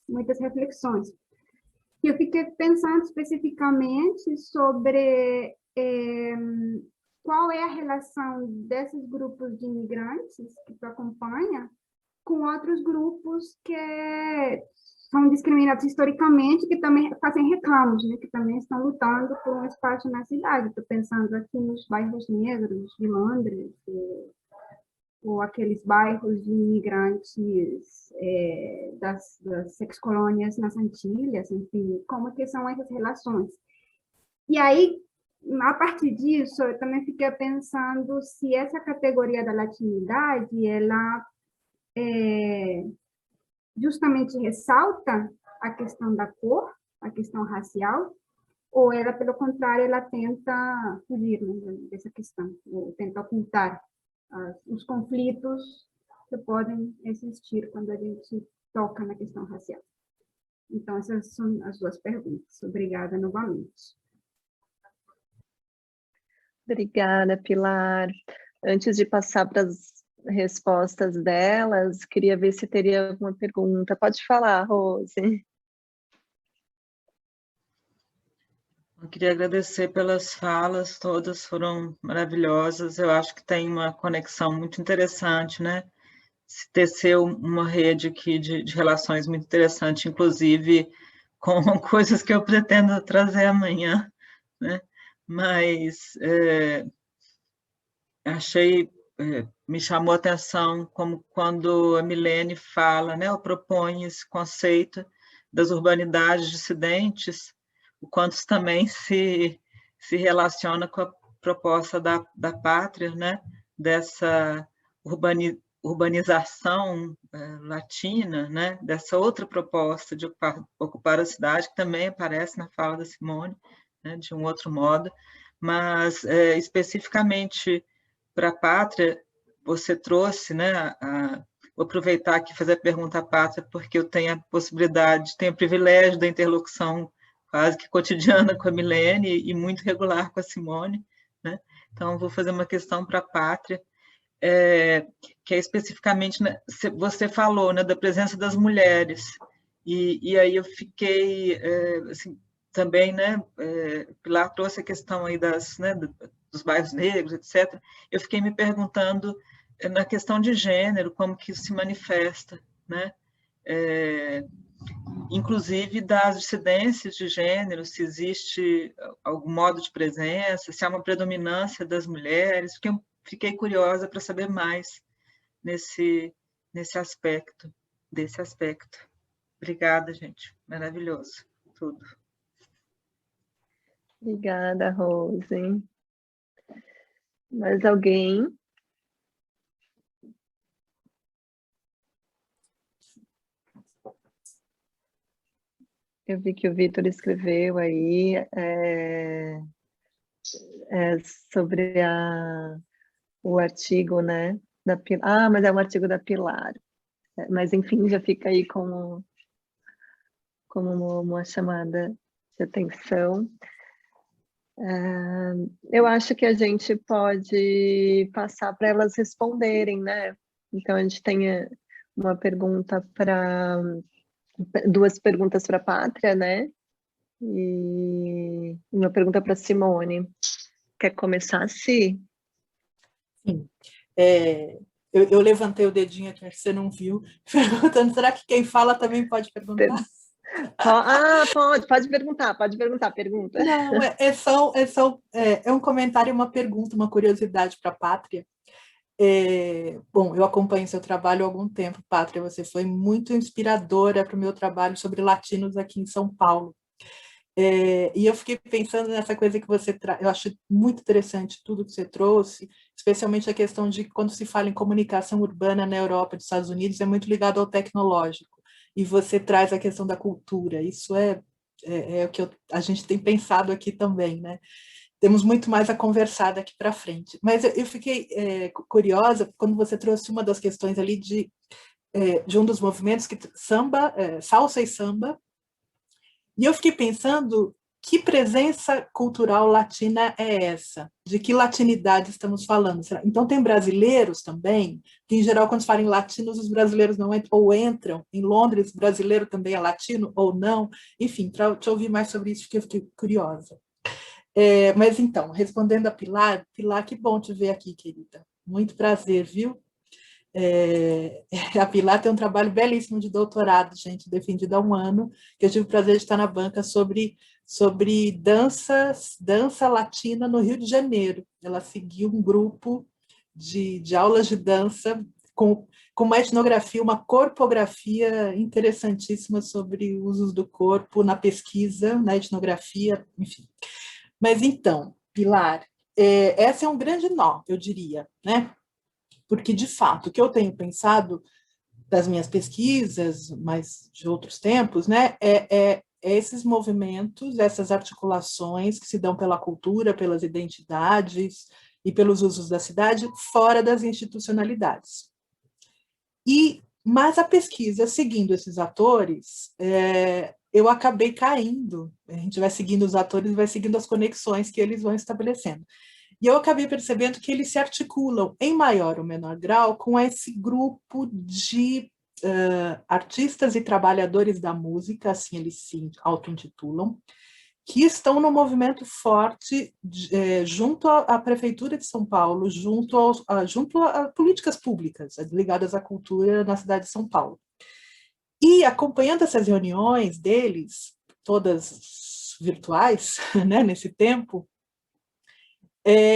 muitas reflexões. E eu fiquei pensando especificamente sobre qual é a relação desses grupos de imigrantes que tu acompanha com outros grupos que são discriminados historicamente, que também fazem reclamos, né, que também estão lutando por um espaço na cidade. Estou pensando aqui nos bairros negros de Londres, ou aqueles bairros de imigrantes das ex-colônias nas Antilhas, enfim, como que são essas relações. E aí, a partir disso, eu também fiquei pensando se essa categoria da latinidade, ela justamente ressalta a questão da cor, a questão racial, ou ela, pelo contrário, ela tenta fugir, né, dessa questão, ou tenta ocultar os conflitos que podem existir quando a gente toca na questão racial. Então, essas são as 2 perguntas. Obrigada novamente. Obrigada, Pilar. Antes de passar para as respostas delas, queria ver se teria alguma pergunta. Pode falar, Rose. Eu queria agradecer pelas falas, todas foram maravilhosas. Eu acho que tem uma conexão muito interessante, né? Se teceu uma rede aqui de relações muito interessante, inclusive com coisas que eu pretendo trazer amanhã, né? Mas me chamou a atenção como quando a Milene fala, né, ou propõe esse conceito das urbanidades dissidentes, o quanto isso também se relaciona com a proposta da pátria, né, dessa urbanização latina, né, dessa outra proposta de ocupar a cidade, que também aparece na fala da Simone, né, de um outro modo, mas especificamente para a pátria, você trouxe, né, vou aproveitar aqui e fazer a pergunta à pátria, porque eu tenho a possibilidade, tenho o privilégio da interlocução quase que cotidiana com a Milene e muito regular com a Simone, né? Então, vou fazer uma questão para a pátria, que é especificamente, né, você falou, né, da presença das mulheres, e aí eu fiquei, assim, também, né, Pilar trouxe a questão aí dos bairros negros, etc., eu fiquei me perguntando na questão de gênero, como que isso se manifesta, né? Inclusive das dissidências de gênero, se existe algum modo de presença, se há uma predominância das mulheres, porque eu fiquei curiosa para saber mais desse aspecto. Obrigada, gente. Maravilhoso tudo. Obrigada, Rose. Mais alguém? Eu vi que o Vitor escreveu aí sobre o artigo, né? Da Pilar. Mas é um artigo da Pilar. Mas, enfim, já fica aí como uma chamada de atenção. Eu acho que a gente pode passar para elas responderem, né? Então, a gente tem uma pergunta duas perguntas para a Pátria, né? E uma pergunta para a Simone. Quer começar, Si? Sim. Eu levantei o dedinho aqui, acho que você não viu, perguntando, será que quem fala também pode perguntar? Pode perguntar, pergunta. Não, é um comentário, uma pergunta, uma curiosidade para a Pátria. Bom, eu acompanho seu trabalho há algum tempo, Pátria, você foi muito inspiradora para o meu trabalho sobre latinos aqui em São Paulo. E eu fiquei pensando nessa coisa que você traz, eu acho muito interessante tudo que você trouxe, especialmente a questão de quando se fala em comunicação urbana na Europa e nos Estados Unidos, é muito ligado ao tecnológico, e você traz a questão da cultura, isso é o que a gente tem pensado aqui também, né? Temos muito mais a conversar daqui para frente. Mas eu fiquei curiosa quando você trouxe uma das questões ali de um dos movimentos, que salsa e samba, e eu fiquei pensando que presença cultural latina é essa? De que latinidade estamos falando? Então, tem brasileiros também, que, em geral, quando se fala em latinos, os brasileiros não entram, ou entram. Em Londres, brasileiro também é latino, ou não. Enfim, para te ouvir mais sobre isso, porque eu fiquei curiosa. Mas, então, respondendo a Pilar, que bom te ver aqui, querida. Muito prazer, viu? A Pilar tem um trabalho belíssimo de doutorado, gente, defendido há um ano, que eu tive o prazer de estar na banca sobre dança latina no Rio de Janeiro. Ela seguiu um grupo de aulas de dança com uma etnografia, uma corpografia interessantíssima sobre usos do corpo na pesquisa, na etnografia, enfim. Mas então, Pilar, esse é um grande nó, eu diria, né? Porque, de fato, o que eu tenho pensado das minhas pesquisas, mas de outros tempos, né, esses movimentos, essas articulações que se dão pela cultura, pelas identidades e pelos usos da cidade, fora das institucionalidades. Mas a pesquisa, seguindo esses atores, eu acabei caindo, a gente vai seguindo os atores e vai seguindo as conexões que eles vão estabelecendo. E eu acabei percebendo que eles se articulam, em maior ou menor grau, com esse grupo de artistas e trabalhadores da música, assim eles se auto-intitulam, que estão no movimento forte junto à Prefeitura de São Paulo, junto a políticas públicas ligadas à cultura na cidade de São Paulo. E acompanhando essas reuniões deles, todas virtuais, né, nesse tempo,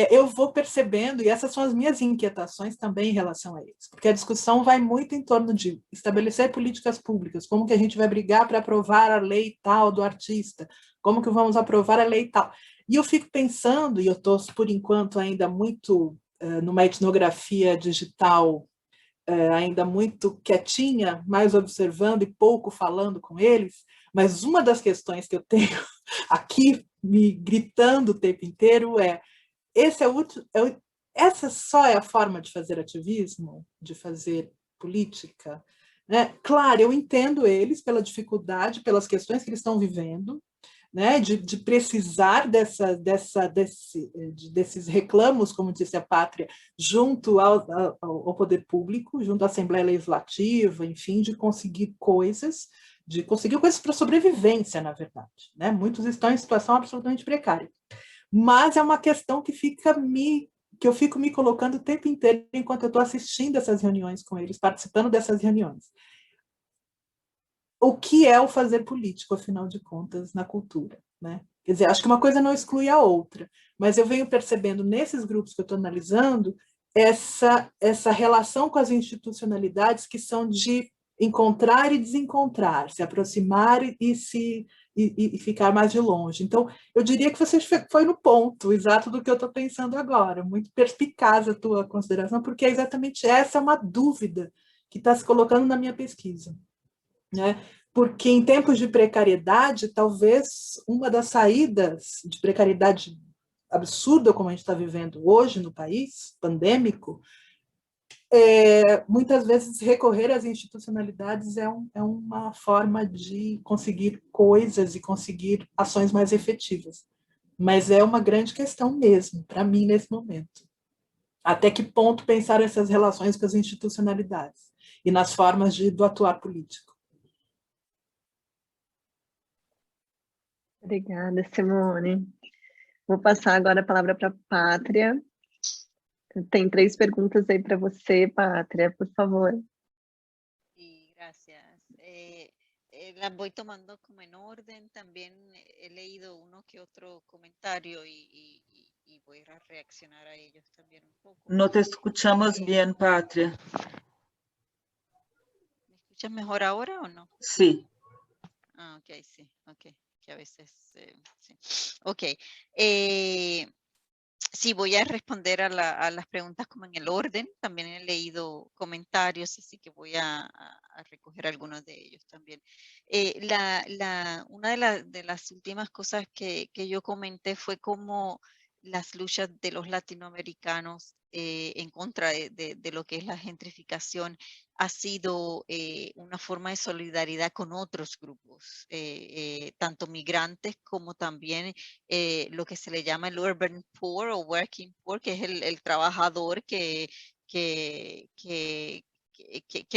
eu vou percebendo, e essas são as minhas inquietações também em relação a eles, porque a discussão vai muito em torno de estabelecer políticas públicas, como que a gente vai brigar para aprovar a lei tal do artista, como que vamos aprovar a lei tal. E eu fico pensando, e eu estou, por enquanto, ainda muito numa etnografia digital, ainda muito quietinha, mais observando e pouco falando com eles, mas uma das questões que eu tenho aqui, me gritando o tempo inteiro, essa só é a forma de fazer ativismo, de fazer política, né? Claro, eu entendo eles pela dificuldade, pelas questões que eles estão vivendo, né? De precisar desses reclamos, como disse a Pátria, junto ao poder público, junto à Assembleia Legislativa, enfim, de conseguir coisas para sobrevivência, na verdade, né? Muitos estão em situação absolutamente precária. Mas é uma questão que eu fico me colocando o tempo inteiro enquanto eu estou assistindo essas reuniões com eles, participando dessas reuniões. O que é o fazer político, afinal de contas, na cultura, né? Quer dizer, acho que uma coisa não exclui a outra, mas eu venho percebendo nesses grupos que eu estou analisando essa relação com as institucionalidades que são de encontrar e desencontrar, se aproximar e ficar mais de longe. Então, eu diria que você foi no ponto exato do que eu estou pensando agora. Muito perspicaz a tua consideração, porque é exatamente essa uma dúvida que está se colocando na minha pesquisa, né? Porque em tempos de precariedade, talvez uma das saídas de precariedade absurda como a gente está vivendo hoje no país, pandêmico, muitas vezes recorrer às institucionalidades é uma forma de conseguir coisas e conseguir ações mais efetivas. Mas é uma grande questão mesmo, para mim, nesse momento. Até que ponto pensar essas relações com as institucionalidades e nas formas do atuar político? Obrigada, Simone. Vou passar agora a palavra para a Pátria. Tem 3 perguntas aí para você, Pátria, por favor. Sí, gracias. Las voy tomando como en orden. También he leído uno que otro comentario y voy a reaccionar a ellos también un poco. No te escuchamos bien, Patria. ¿Me escuchas mejor ahora o no? Sí. Ah, ok, sí, ok. Que a veces, sí. Ok. Sí, voy a responder a las preguntas como en el orden. También he leído comentarios, así que voy a recoger algunos de ellos también. Una de las últimas cosas que yo comenté fue como las luchas de los latinoamericanos en contra de lo que es la gentrificación ha sido una forma de solidaridad con otros grupos, tanto migrantes como también lo que se le llama el urban poor o working poor, que es el trabajador que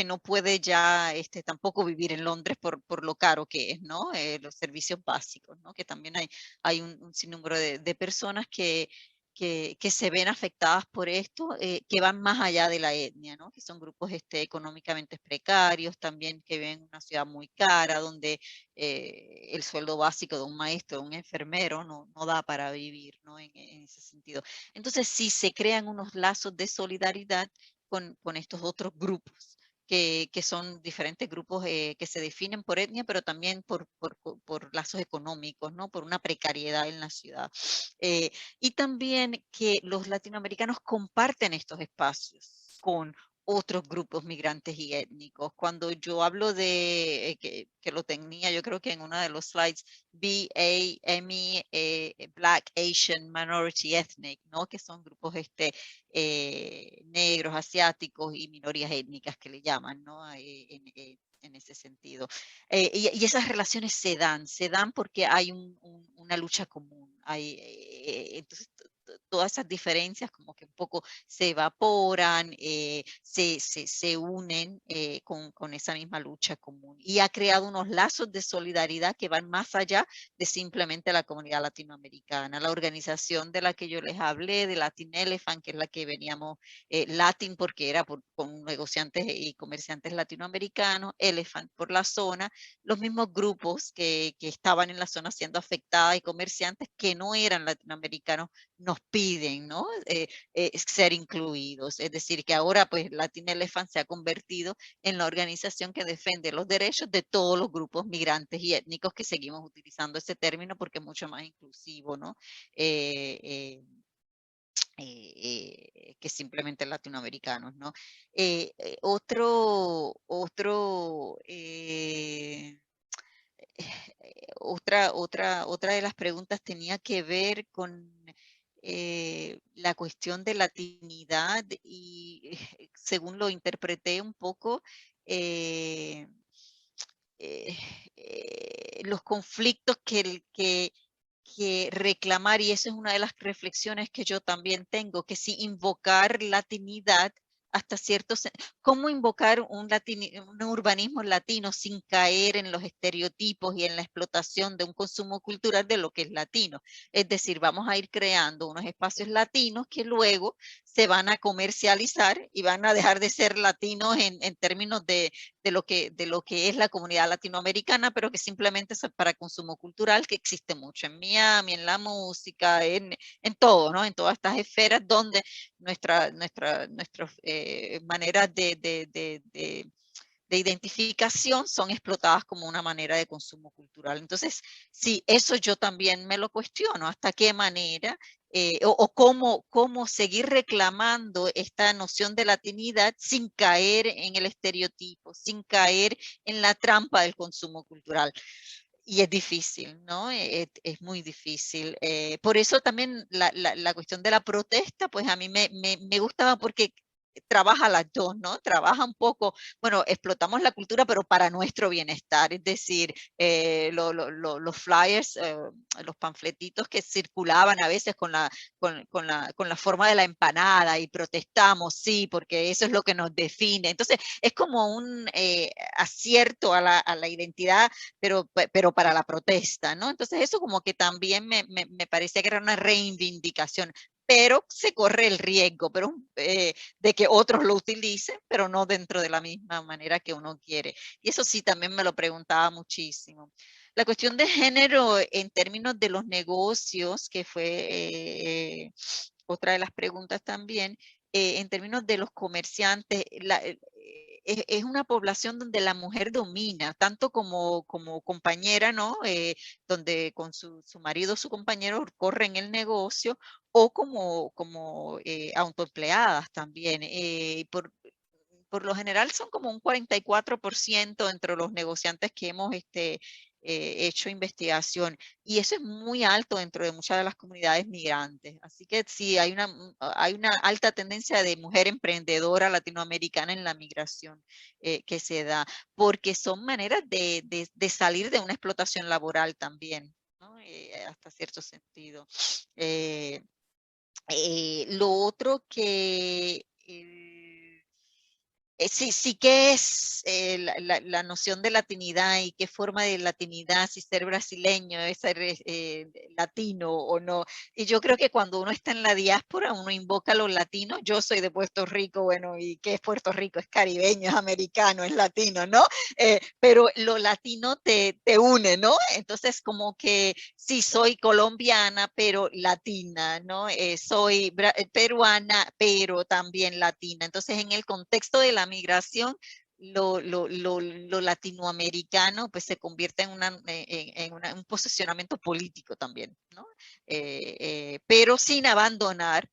no puede ya tampoco vivir en Londres por lo caro que es, ¿no? Los servicios básicos, ¿no? Que también hay un sinnúmero de personas que se ven afectadas por esto, que van más allá de la etnia, ¿no? Que son grupos económicamente precarios, también que viven en una ciudad muy cara, donde el sueldo básico de un maestro, de un enfermero, no da para vivir, ¿no? En ese sentido. Entonces, sí se crean unos lazos de solidaridad con estos otros grupos, que son diferentes grupos que se definen por etnia, pero también por lazos económicos, ¿no? Por una precariedad en la ciudad. Y también que los latinoamericanos comparten estos espacios con otros grupos migrantes y étnicos. Cuando yo hablo de, que lo tenía, yo creo que en uno de los slides, BAME, Black, Asian, Minority, Ethnic, ¿no? Que son grupos negros, asiáticos y minorías étnicas que le llaman, ¿no? En ese sentido. Y esas relaciones se dan porque hay una lucha común. Entonces, todas esas diferencias como que un poco se evaporan, se unen con esa misma lucha común. Y ha creado unos lazos de solidaridad que van más allá de simplemente la comunidad latinoamericana. La organización de la que yo les hablé, de Latin Elephant, que es la que veníamos, Latin porque era con negociantes y comerciantes latinoamericanos, Elephant por la zona, los mismos grupos que estaban en la zona siendo afectadas y comerciantes que no eran latinoamericanos nos piden, ¿no? Ser incluidos. Es decir, que ahora pues Latin Elephant se ha convertido en la organización que defiende los derechos de todos los grupos migrantes y étnicos, que seguimos utilizando ese término porque es mucho más inclusivo, ¿no? Que simplemente latinoamericanos, ¿no? Otra de las preguntas tenía que ver con la cuestión de latinidad y según lo interpreté un poco, los conflictos que reclamar, y eso es una de las reflexiones que yo también tengo, que si invocar latinidad hasta cómo invocar un urbanismo latino sin caer en los estereotipos y en la explotación de un consumo cultural de lo que es latino. Es decir, vamos a ir creando unos espacios latinos que luego se van a comercializar y van a dejar de ser latinos en términos de lo que es la comunidad latinoamericana, pero que simplemente es para consumo cultural, que existe mucho en Miami, en la música, en todo, ¿no? En todas estas esferas donde nuestras maneras de identificación son explotadas como una manera de consumo cultural. Entonces, sí, eso yo también me lo cuestiono, hasta qué manera o cómo seguir reclamando esta noción de latinidad sin caer en el estereotipo, sin caer en la trampa del consumo cultural. Y es difícil, ¿no? Es muy difícil. Por eso también la cuestión de la protesta, pues a mí me gustaba porque trabaja las dos, ¿no? Trabaja un poco, bueno, explotamos la cultura, pero para nuestro bienestar, es decir, los flyers, los panfletitos que circulaban a veces con la forma de la empanada y protestamos, sí, porque eso es lo que nos define. Entonces, es como un acierto a la identidad, pero para la protesta, ¿no? Entonces, eso como que también me parecía que era una reivindicación, pero se corre el riesgo de que otros lo utilicen, pero no dentro de la misma manera que uno quiere. Y eso sí, también me lo preguntaba muchísimo. La cuestión de género en términos de los negocios, que fue otra de las preguntas también, en términos de los comerciantes, es una población donde la mujer domina, tanto como compañera, ¿no? Donde con su marido, su compañero corren el negocio, o como autoempleadas también. Por lo general son como un 44% entre los negociantes que hemos hecho investigación, y eso es muy alto dentro de muchas de las comunidades migrantes. Así que sí, hay una alta tendencia de mujer emprendedora latinoamericana en la migración que se da, porque son maneras de salir de una explotación laboral también, ¿no? Hasta cierto sentido. Lo otro que sí que es la noción de latinidad y qué forma de latinidad, si ser brasileño, es ser latino o no. Y yo creo que cuando uno está en la diáspora, uno invoca a los latinos. Yo soy de Puerto Rico, bueno, ¿y qué es Puerto Rico? Es caribeño, es americano, es latino, ¿no? Pero lo latino te une, ¿no? Entonces como que sí, soy colombiana, pero latina, ¿no? Soy peruana, pero también latina. Entonces en el contexto de la migración, lo latinoamericano pues se convierte en un posicionamiento político también, ¿no? Pero sin abandonar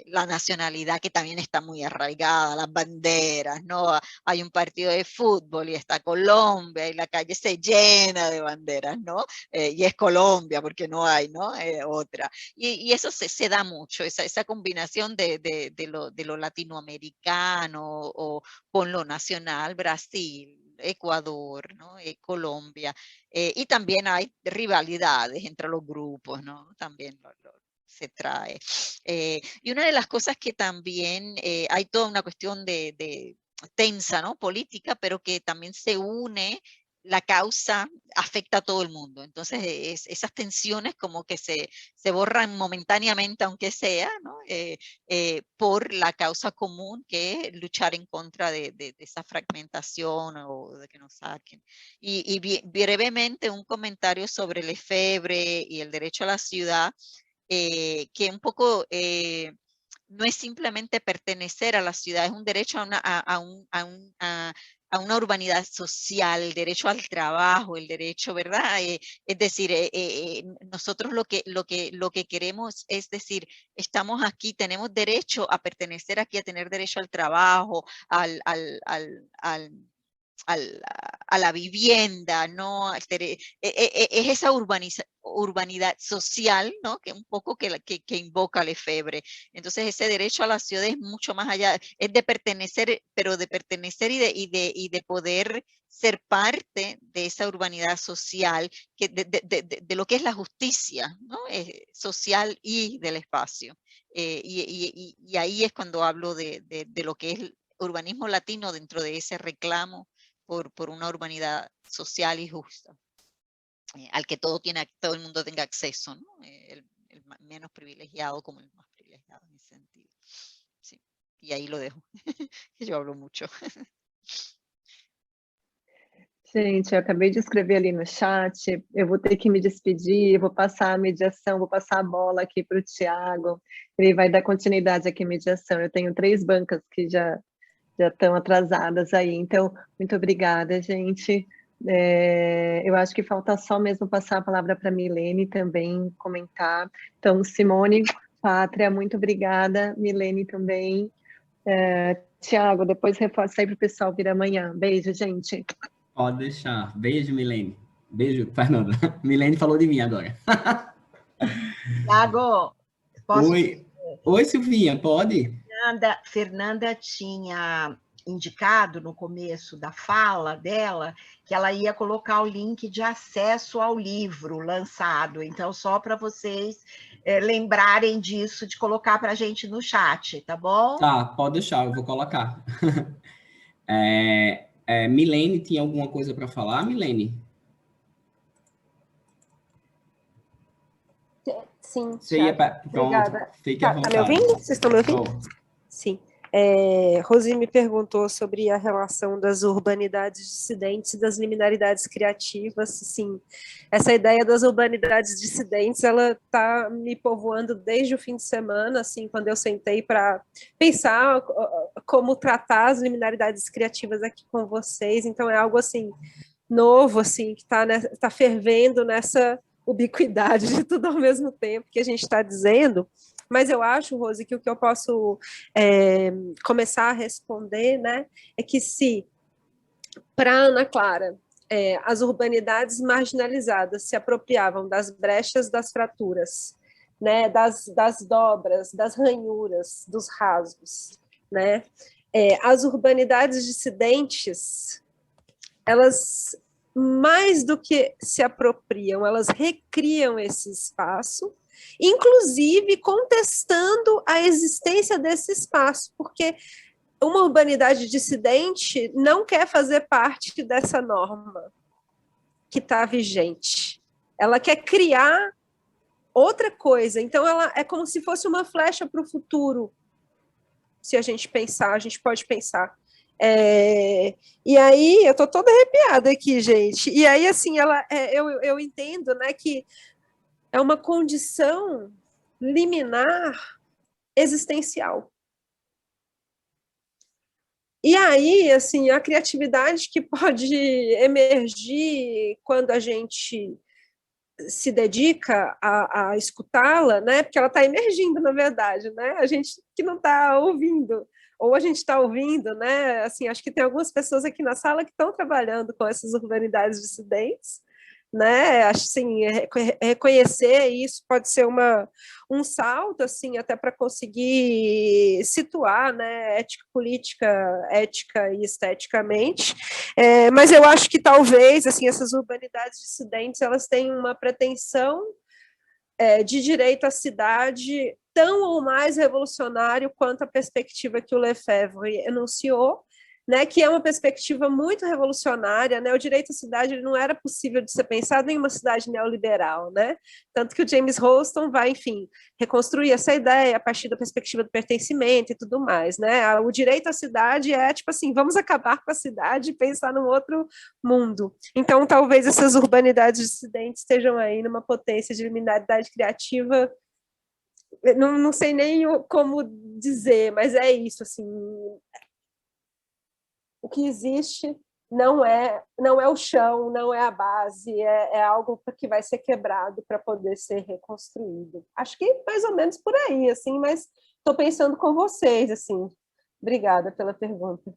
la nacionalidad, que también está muy arraigada, las banderas, ¿no? Hay un partido de fútbol y está Colombia y la calle se llena de banderas, ¿no? Y es Colombia porque no hay, ¿no? Otra. Y eso se da mucho, esa combinación de lo latinoamericano o con lo nacional, Brasil, Ecuador, ¿no? Colombia, y también hay rivalidades entre los grupos, ¿no? También se trae. Y una de las cosas que también hay toda una cuestión de tensa, ¿no? Política, pero que también se une, la causa afecta a todo el mundo. Entonces, esas tensiones como que se borran momentáneamente, aunque sea, ¿no? Por la causa común, que es luchar en contra de esa fragmentación o de que nos saquen. Y brevemente un comentario sobre el efebre y el derecho a la ciudad, que un poco no es simplemente pertenecer a la ciudad, es un derecho a una urbanidad social, el derecho al trabajo, el derecho, ¿verdad? Es decir, nosotros lo que queremos es decir, estamos aquí, tenemos derecho a pertenecer aquí, a tener derecho al trabajo, a la vivienda, ¿no? Es esa urbanidad social, ¿no? Que un poco que invoca Lefebvre. Entonces ese derecho a la ciudad es mucho más allá, es de pertenecer, pero de pertenecer y de poder ser parte de esa urbanidad social, de lo que es la justicia, ¿no? Social y del espacio. Y ahí es cuando hablo de lo que es el urbanismo latino dentro de ese reclamo por una urbanidad social y justa, al que todo el mundo tenga acceso, ¿no? El menos privilegiado como el más privilegiado en ese sentido. Sí. E aí lo dejo, que eu hablo muito. Gente, eu acabei de escrever ali no chat, eu vou ter que me despedir, vou passar a mediação, vou passar a bola aqui para o Tiago, ele vai dar continuidade aqui à mediação. Eu tenho 3 bancas que já estão atrasadas aí, então, muito obrigada, gente. Eu acho que falta só mesmo passar a palavra para a Milene também comentar. Então, Simone, Pátria, muito obrigada, Milene também. Tiago, depois reforça aí para o pessoal vir amanhã. Beijo, gente. Pode deixar. Beijo, Milene. Beijo, Fernanda. Milene falou de mim agora. Tiago, posso... Oi, Silvinha, pode? Fernanda tinha indicado no começo da fala dela que ela ia colocar o link de acesso ao livro lançado. Então, só para vocês lembrarem disso, de colocar para a gente no chat, tá bom? Tá, pode deixar, eu vou colocar. Milene tinha alguma coisa para falar, Milene? Sim, pronto, obrigada. Fique à vontade. Tá me ouvindo? Vocês estão me ouvindo? Oh. Sim. Rosi me perguntou sobre a relação das urbanidades dissidentes e das liminaridades criativas. Sim, essa ideia das urbanidades dissidentes, ela está me povoando desde o fim de semana, assim, quando eu sentei para pensar como tratar as liminaridades criativas aqui com vocês. Então é algo assim novo, assim, que tá fervendo nessa ubiquidade de tudo ao mesmo tempo que a gente está dizendo. Mas eu acho, Rose, que o que eu posso começar a responder, né, é que se, para Ana Clara, as urbanidades marginalizadas se apropriavam das brechas, das fraturas, né, das dobras, das ranhuras, dos rasgos, né, as urbanidades dissidentes, elas, mais do que se apropriam, elas recriam esse espaço, inclusive contestando a existência desse espaço, porque uma urbanidade dissidente não quer fazer parte dessa norma que está vigente. Ela quer criar outra coisa. Então, ela é como se fosse uma flecha para o futuro. Se a gente pensar, a gente pode pensar. E aí, eu estou toda arrepiada aqui, gente. E aí, assim, eu entendo, né, que é uma condição liminar existencial. E aí, assim, a criatividade que pode emergir quando a gente se dedica a escutá-la, né? Porque ela está emergindo, na verdade, né? A gente que não está ouvindo, ou a gente está ouvindo, né? Assim, acho que tem algumas pessoas aqui na sala que estão trabalhando com essas urbanidades dissidentes, né? Acho assim, reconhecer isso pode ser um salto, assim, até para conseguir situar, né, ética política, ética e esteticamente, mas eu acho que talvez, assim, essas urbanidades dissidentes, elas têm uma pretensão de direito à cidade tão ou mais revolucionário quanto a perspectiva que o Lefebvre enunciou, né, que é uma perspectiva muito revolucionária, né? O direito à cidade não era possível de ser pensado em uma cidade neoliberal, né? Tanto que o James Holston vai, enfim, reconstruir essa ideia a partir da perspectiva do pertencimento e tudo mais, né? O direito à cidade é tipo assim, vamos acabar com a cidade e pensar num outro mundo. Então, talvez essas urbanidades dissidentes estejam aí numa potência de liminaridade criativa, não sei nem como dizer, mas é isso, assim. O que existe não é o chão, não é a base, é algo que vai ser quebrado para poder ser reconstruído. Acho que mais ou menos por aí, assim, mas estou pensando com vocês, assim. Obrigada pela pergunta.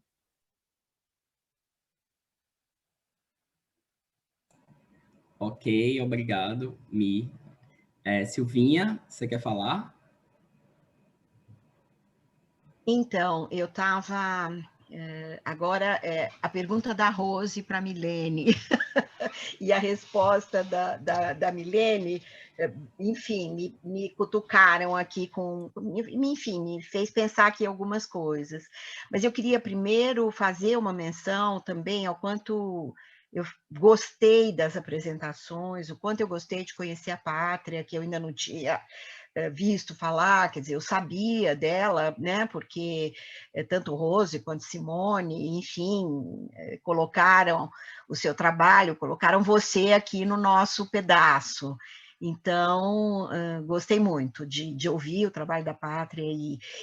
Ok, obrigado, Mi. Silvinha, você quer falar? Então, eu estava... agora, a pergunta da Rose para a Milene e a resposta da Milene, enfim, me cutucaram aqui enfim, me fez pensar aqui algumas coisas. Mas eu queria primeiro fazer uma menção também ao quanto eu gostei das apresentações, o quanto eu gostei de conhecer a Pátria, que eu ainda não tinha visto falar, quer dizer, eu sabia dela, né, porque tanto Rose quanto Simone, enfim, colocaram o seu trabalho, colocaram você aqui no nosso pedaço. Então, gostei muito de ouvir o trabalho da Pátria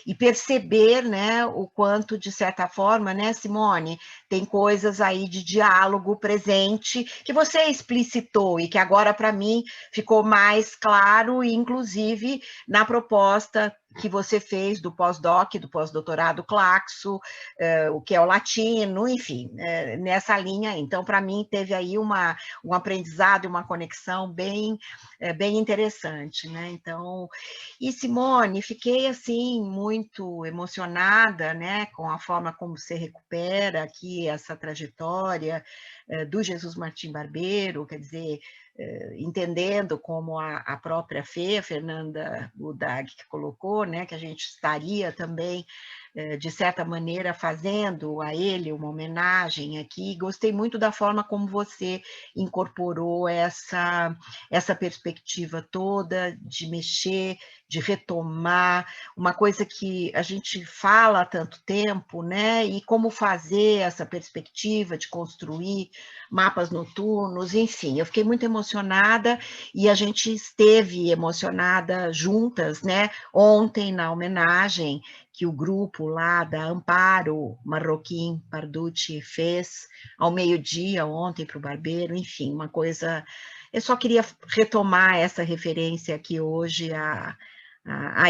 e perceber, né, o quanto, de certa forma, né, Simone, tem coisas aí de diálogo presente que você explicitou e que agora, para mim, ficou mais claro, inclusive na proposta que você fez do pós-doc, do pós-doutorado Claxo, o que é o latino, enfim, nessa linha. Então, para mim, teve aí um aprendizado e uma conexão bem interessante, né? Então, e Simone, fiquei assim muito emocionada, né, com a forma como você recupera aqui essa trajetória do Jesus Martim Barbeiro, quer dizer, entendendo como a própria Fê, Fernanda Budag, que colocou, né, que a gente estaria também, de certa maneira, fazendo a ele uma homenagem aqui. Gostei muito da forma como você incorporou essa perspectiva toda de mexer, de retomar, uma coisa que a gente fala há tanto tempo, né, e como fazer essa perspectiva de construir mapas noturnos, enfim, eu fiquei muito emocionada e a gente esteve emocionada juntas, né, ontem na homenagem que o grupo lá da Amparo Marroquim Parducci fez ao meio-dia ontem para o Barbeiro, enfim, uma coisa... Eu só queria retomar essa referência aqui hoje a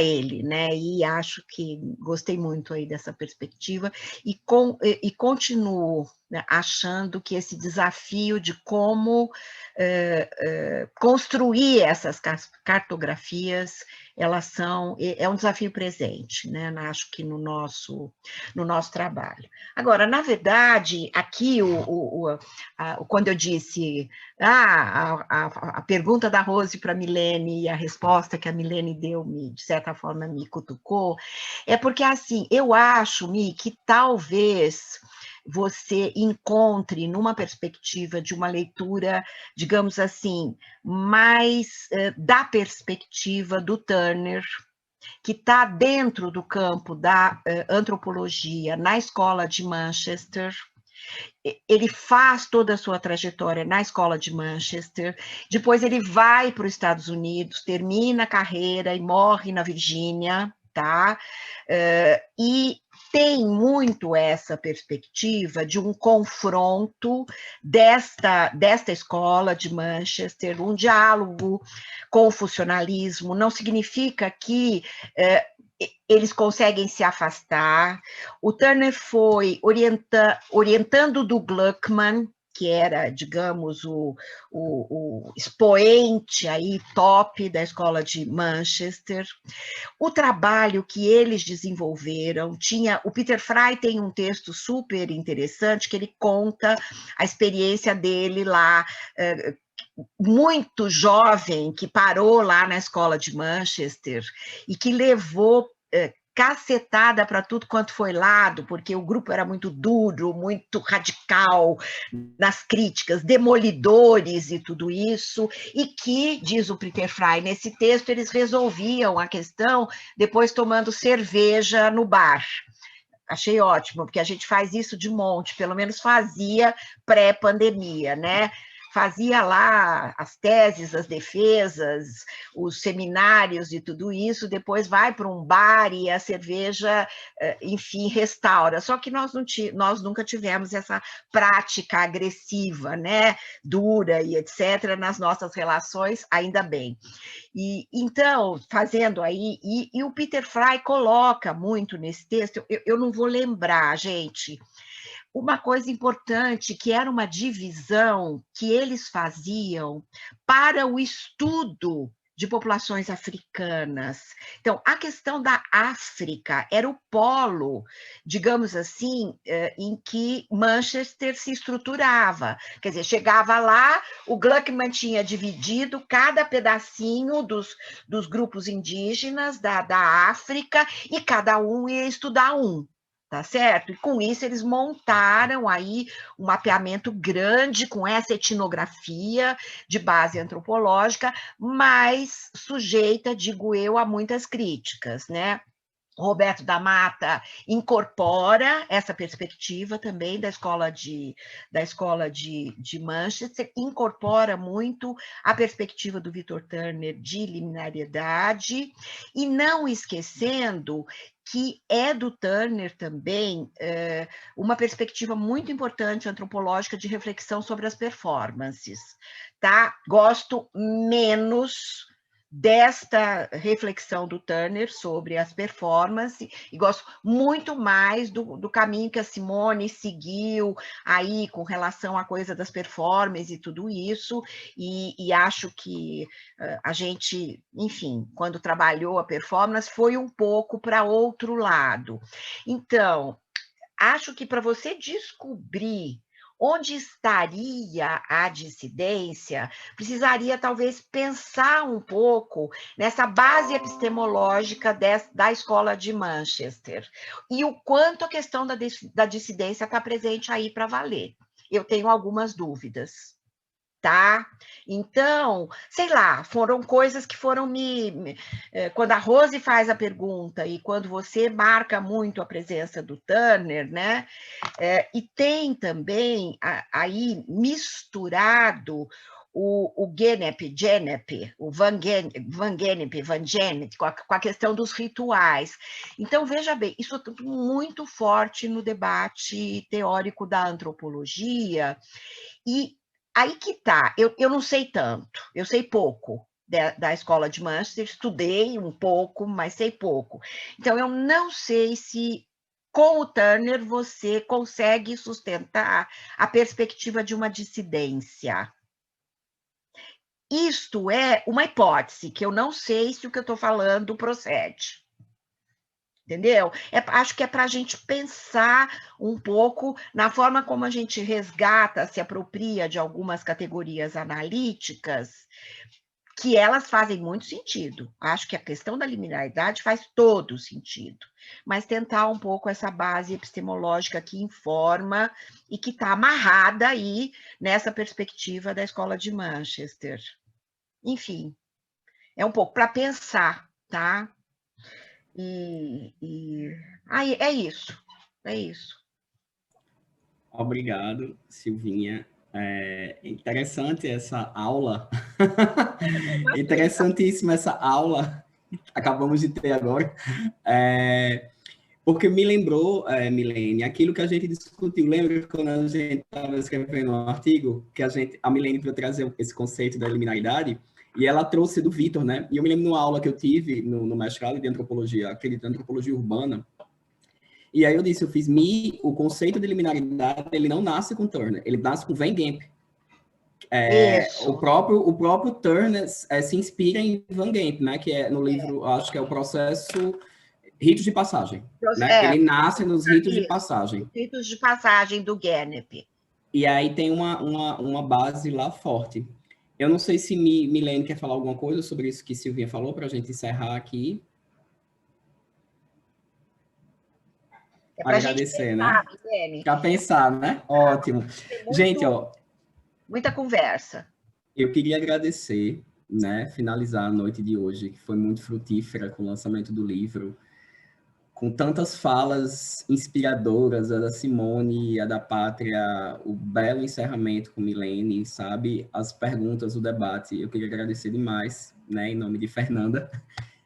ele, né? E acho que gostei muito aí dessa perspectiva e continuo, né, achando que esse desafio de como construir essas cartografias, elas é um desafio presente, né? Acho que no nosso trabalho. Agora, na verdade, aqui quando eu disse a pergunta da Rose para a Milene e a resposta que a Milene deu, de certa forma, me cutucou, é porque, assim, eu acho, Mi, que talvez você encontre numa perspectiva de uma leitura, digamos assim, mais da perspectiva do Turner, que está dentro do campo da antropologia na escola de Manchester. Ele faz toda a sua trajetória na escola de Manchester, depois ele vai para os Estados Unidos, termina a carreira e morre na Virgínia, tá? E tem muito essa perspectiva de um confronto desta escola de Manchester, um diálogo com o funcionalismo. Não significa que eles conseguem se afastar. O Turner foi orientando do Gluckman, que era, digamos, o expoente aí top da escola de Manchester. O trabalho que eles desenvolveram o Peter Fry tem um texto super interessante que ele conta a experiência dele lá, muito jovem, que parou lá na escola de Manchester e que levou cacetada para tudo quanto foi lado, porque o grupo era muito duro, muito radical nas críticas, demolidores e tudo isso, e que, diz o Peter Fry nesse texto, eles resolviam a questão depois tomando cerveja no bar. Achei ótimo, porque a gente faz isso de monte, pelo menos fazia pré-pandemia, né? Fazia lá as teses, as defesas, os seminários e tudo isso, depois vai para um bar e a cerveja, enfim, restaura. Só que nós nunca tivemos essa prática agressiva, né, dura e etc., nas nossas relações, ainda bem. E então, fazendo aí, e o Peter Fry coloca muito nesse texto, eu não vou lembrar, gente, uma coisa importante, que era uma divisão que eles faziam para o estudo de populações africanas. Então, a questão da África era o polo, digamos assim, em que Manchester se estruturava. Quer dizer, chegava lá, o Gluckman tinha dividido cada pedacinho dos grupos indígenas da África, e cada um ia estudar um. Tá certo? E com isso eles montaram aí um mapeamento grande com essa etnografia de base antropológica, mas sujeita, digo eu, a muitas críticas, né? Roberto da Mata incorpora essa perspectiva também da escola de Manchester, incorpora muito a perspectiva do Victor Turner de liminariedade, e não esquecendo que é do Turner também uma perspectiva muito importante antropológica de reflexão sobre as performances. Tá? Gosto menos desta reflexão do Turner sobre as performances, e gosto muito mais do caminho que a Simone seguiu aí com relação à coisa das performances e tudo isso, e acho que a gente, enfim, quando trabalhou a performance, foi um pouco para outro lado. Então, acho que para você descobrir onde estaria a dissidência, precisaria talvez pensar um pouco nessa base epistemológica da escola de Manchester, e o quanto a questão da dissidência está presente aí para valer. Eu tenho algumas dúvidas. Tá? Então, sei lá, foram coisas que foram quando a Rose faz a pergunta e quando você marca muito a presença do Turner, né? E tem também aí misturado o Genep, o Van Gennep, com a questão dos rituais. Então, veja bem, isso é tudo muito forte no debate teórico da antropologia, e aí que tá, eu não sei tanto, eu sei pouco da escola de Manchester, estudei um pouco, mas sei pouco. Então, eu não sei se com o Turner você consegue sustentar a perspectiva de uma dissidência. Isto é uma hipótese, que eu não sei se o que eu estou falando procede. Entendeu? Acho que é para a gente pensar um pouco na forma como a gente resgata, se apropria de algumas categorias analíticas, que elas fazem muito sentido. Acho que a questão da liminalidade faz todo sentido, mas tentar um pouco essa base epistemológica que informa e que está amarrada aí nessa perspectiva da escola de Manchester. Enfim, é um pouco para pensar, tá? É isso. Obrigado, Silvinha. Interessante essa aula. Interessantíssima essa aula. Acabamos de ter agora. Porque me lembrou, Milene, aquilo que a gente discutiu. Lembra quando a gente estava escrevendo um artigo, que a Milene veio trazer esse conceito da liminaridade, e ela trouxe do Victor, né? E eu me lembro numa aula que eu tive no mestrado de antropologia, acredito, antropologia urbana, e aí eu disse, o conceito de liminaridade, ele não nasce com Turner, ele nasce com Van Gemp. O próprio Turner se inspira em Van Gemp, né? Que é no livro, acho que é o processo Ritos de Passagem. Né? Ele nasce nos ritos de passagem. Ritos de passagem do Genep. E aí tem uma base lá forte. Eu não sei se Milene quer falar alguma coisa sobre isso que Silvinha falou, para a gente encerrar aqui. Agradecer, né? Para pensar, né? Ótimo. Gente, muita conversa. Eu queria agradecer, né? Finalizar a noite de hoje, que foi muito frutífera com o lançamento do livro, com tantas falas inspiradoras, a da Simone e a da Pátria, o belo encerramento com Milene, sabe? As perguntas, o debate. Eu queria agradecer demais, né? Em nome de Fernanda,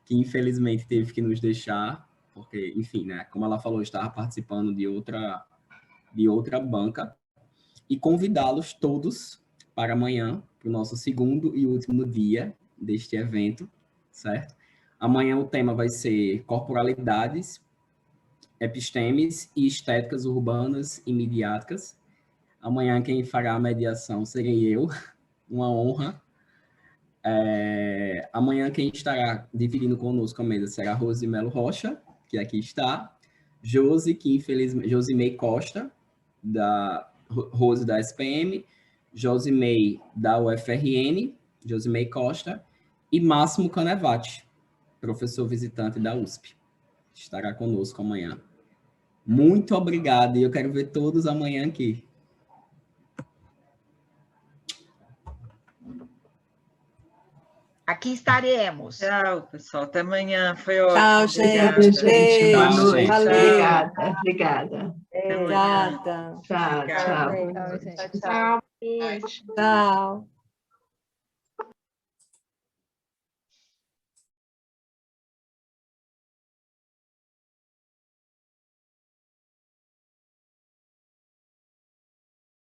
que infelizmente teve que nos deixar, porque, enfim, né? Como ela falou, estava participando de outra banca. E convidá-los todos para amanhã, para o nosso segundo e último dia deste evento, certo? Amanhã o tema vai ser corporalidades Epistemes e Estéticas Urbanas e Midiáticas. Amanhã quem fará a mediação serei eu, uma honra. Amanhã quem estará dividindo conosco a mesa será Rose Melo Rocha, que aqui está, Josimei Costa, da Rose da SPM, Josimei da UFRN, Josimei Costa, e Máximo Canevati, professor visitante da USP. Estará conosco amanhã. Muito obrigado, e eu quero ver todos amanhã aqui. Aqui estaremos. Tchau, pessoal. Até amanhã. Foi ótimo. Tchau, gente. Obrigada. Beijo. Boa noite. Valeu. Obrigada. Até amanhã. Obrigada. Tchau, Obrigada. tchau. Tchau, gente. Tchau. Beijo. Tchau.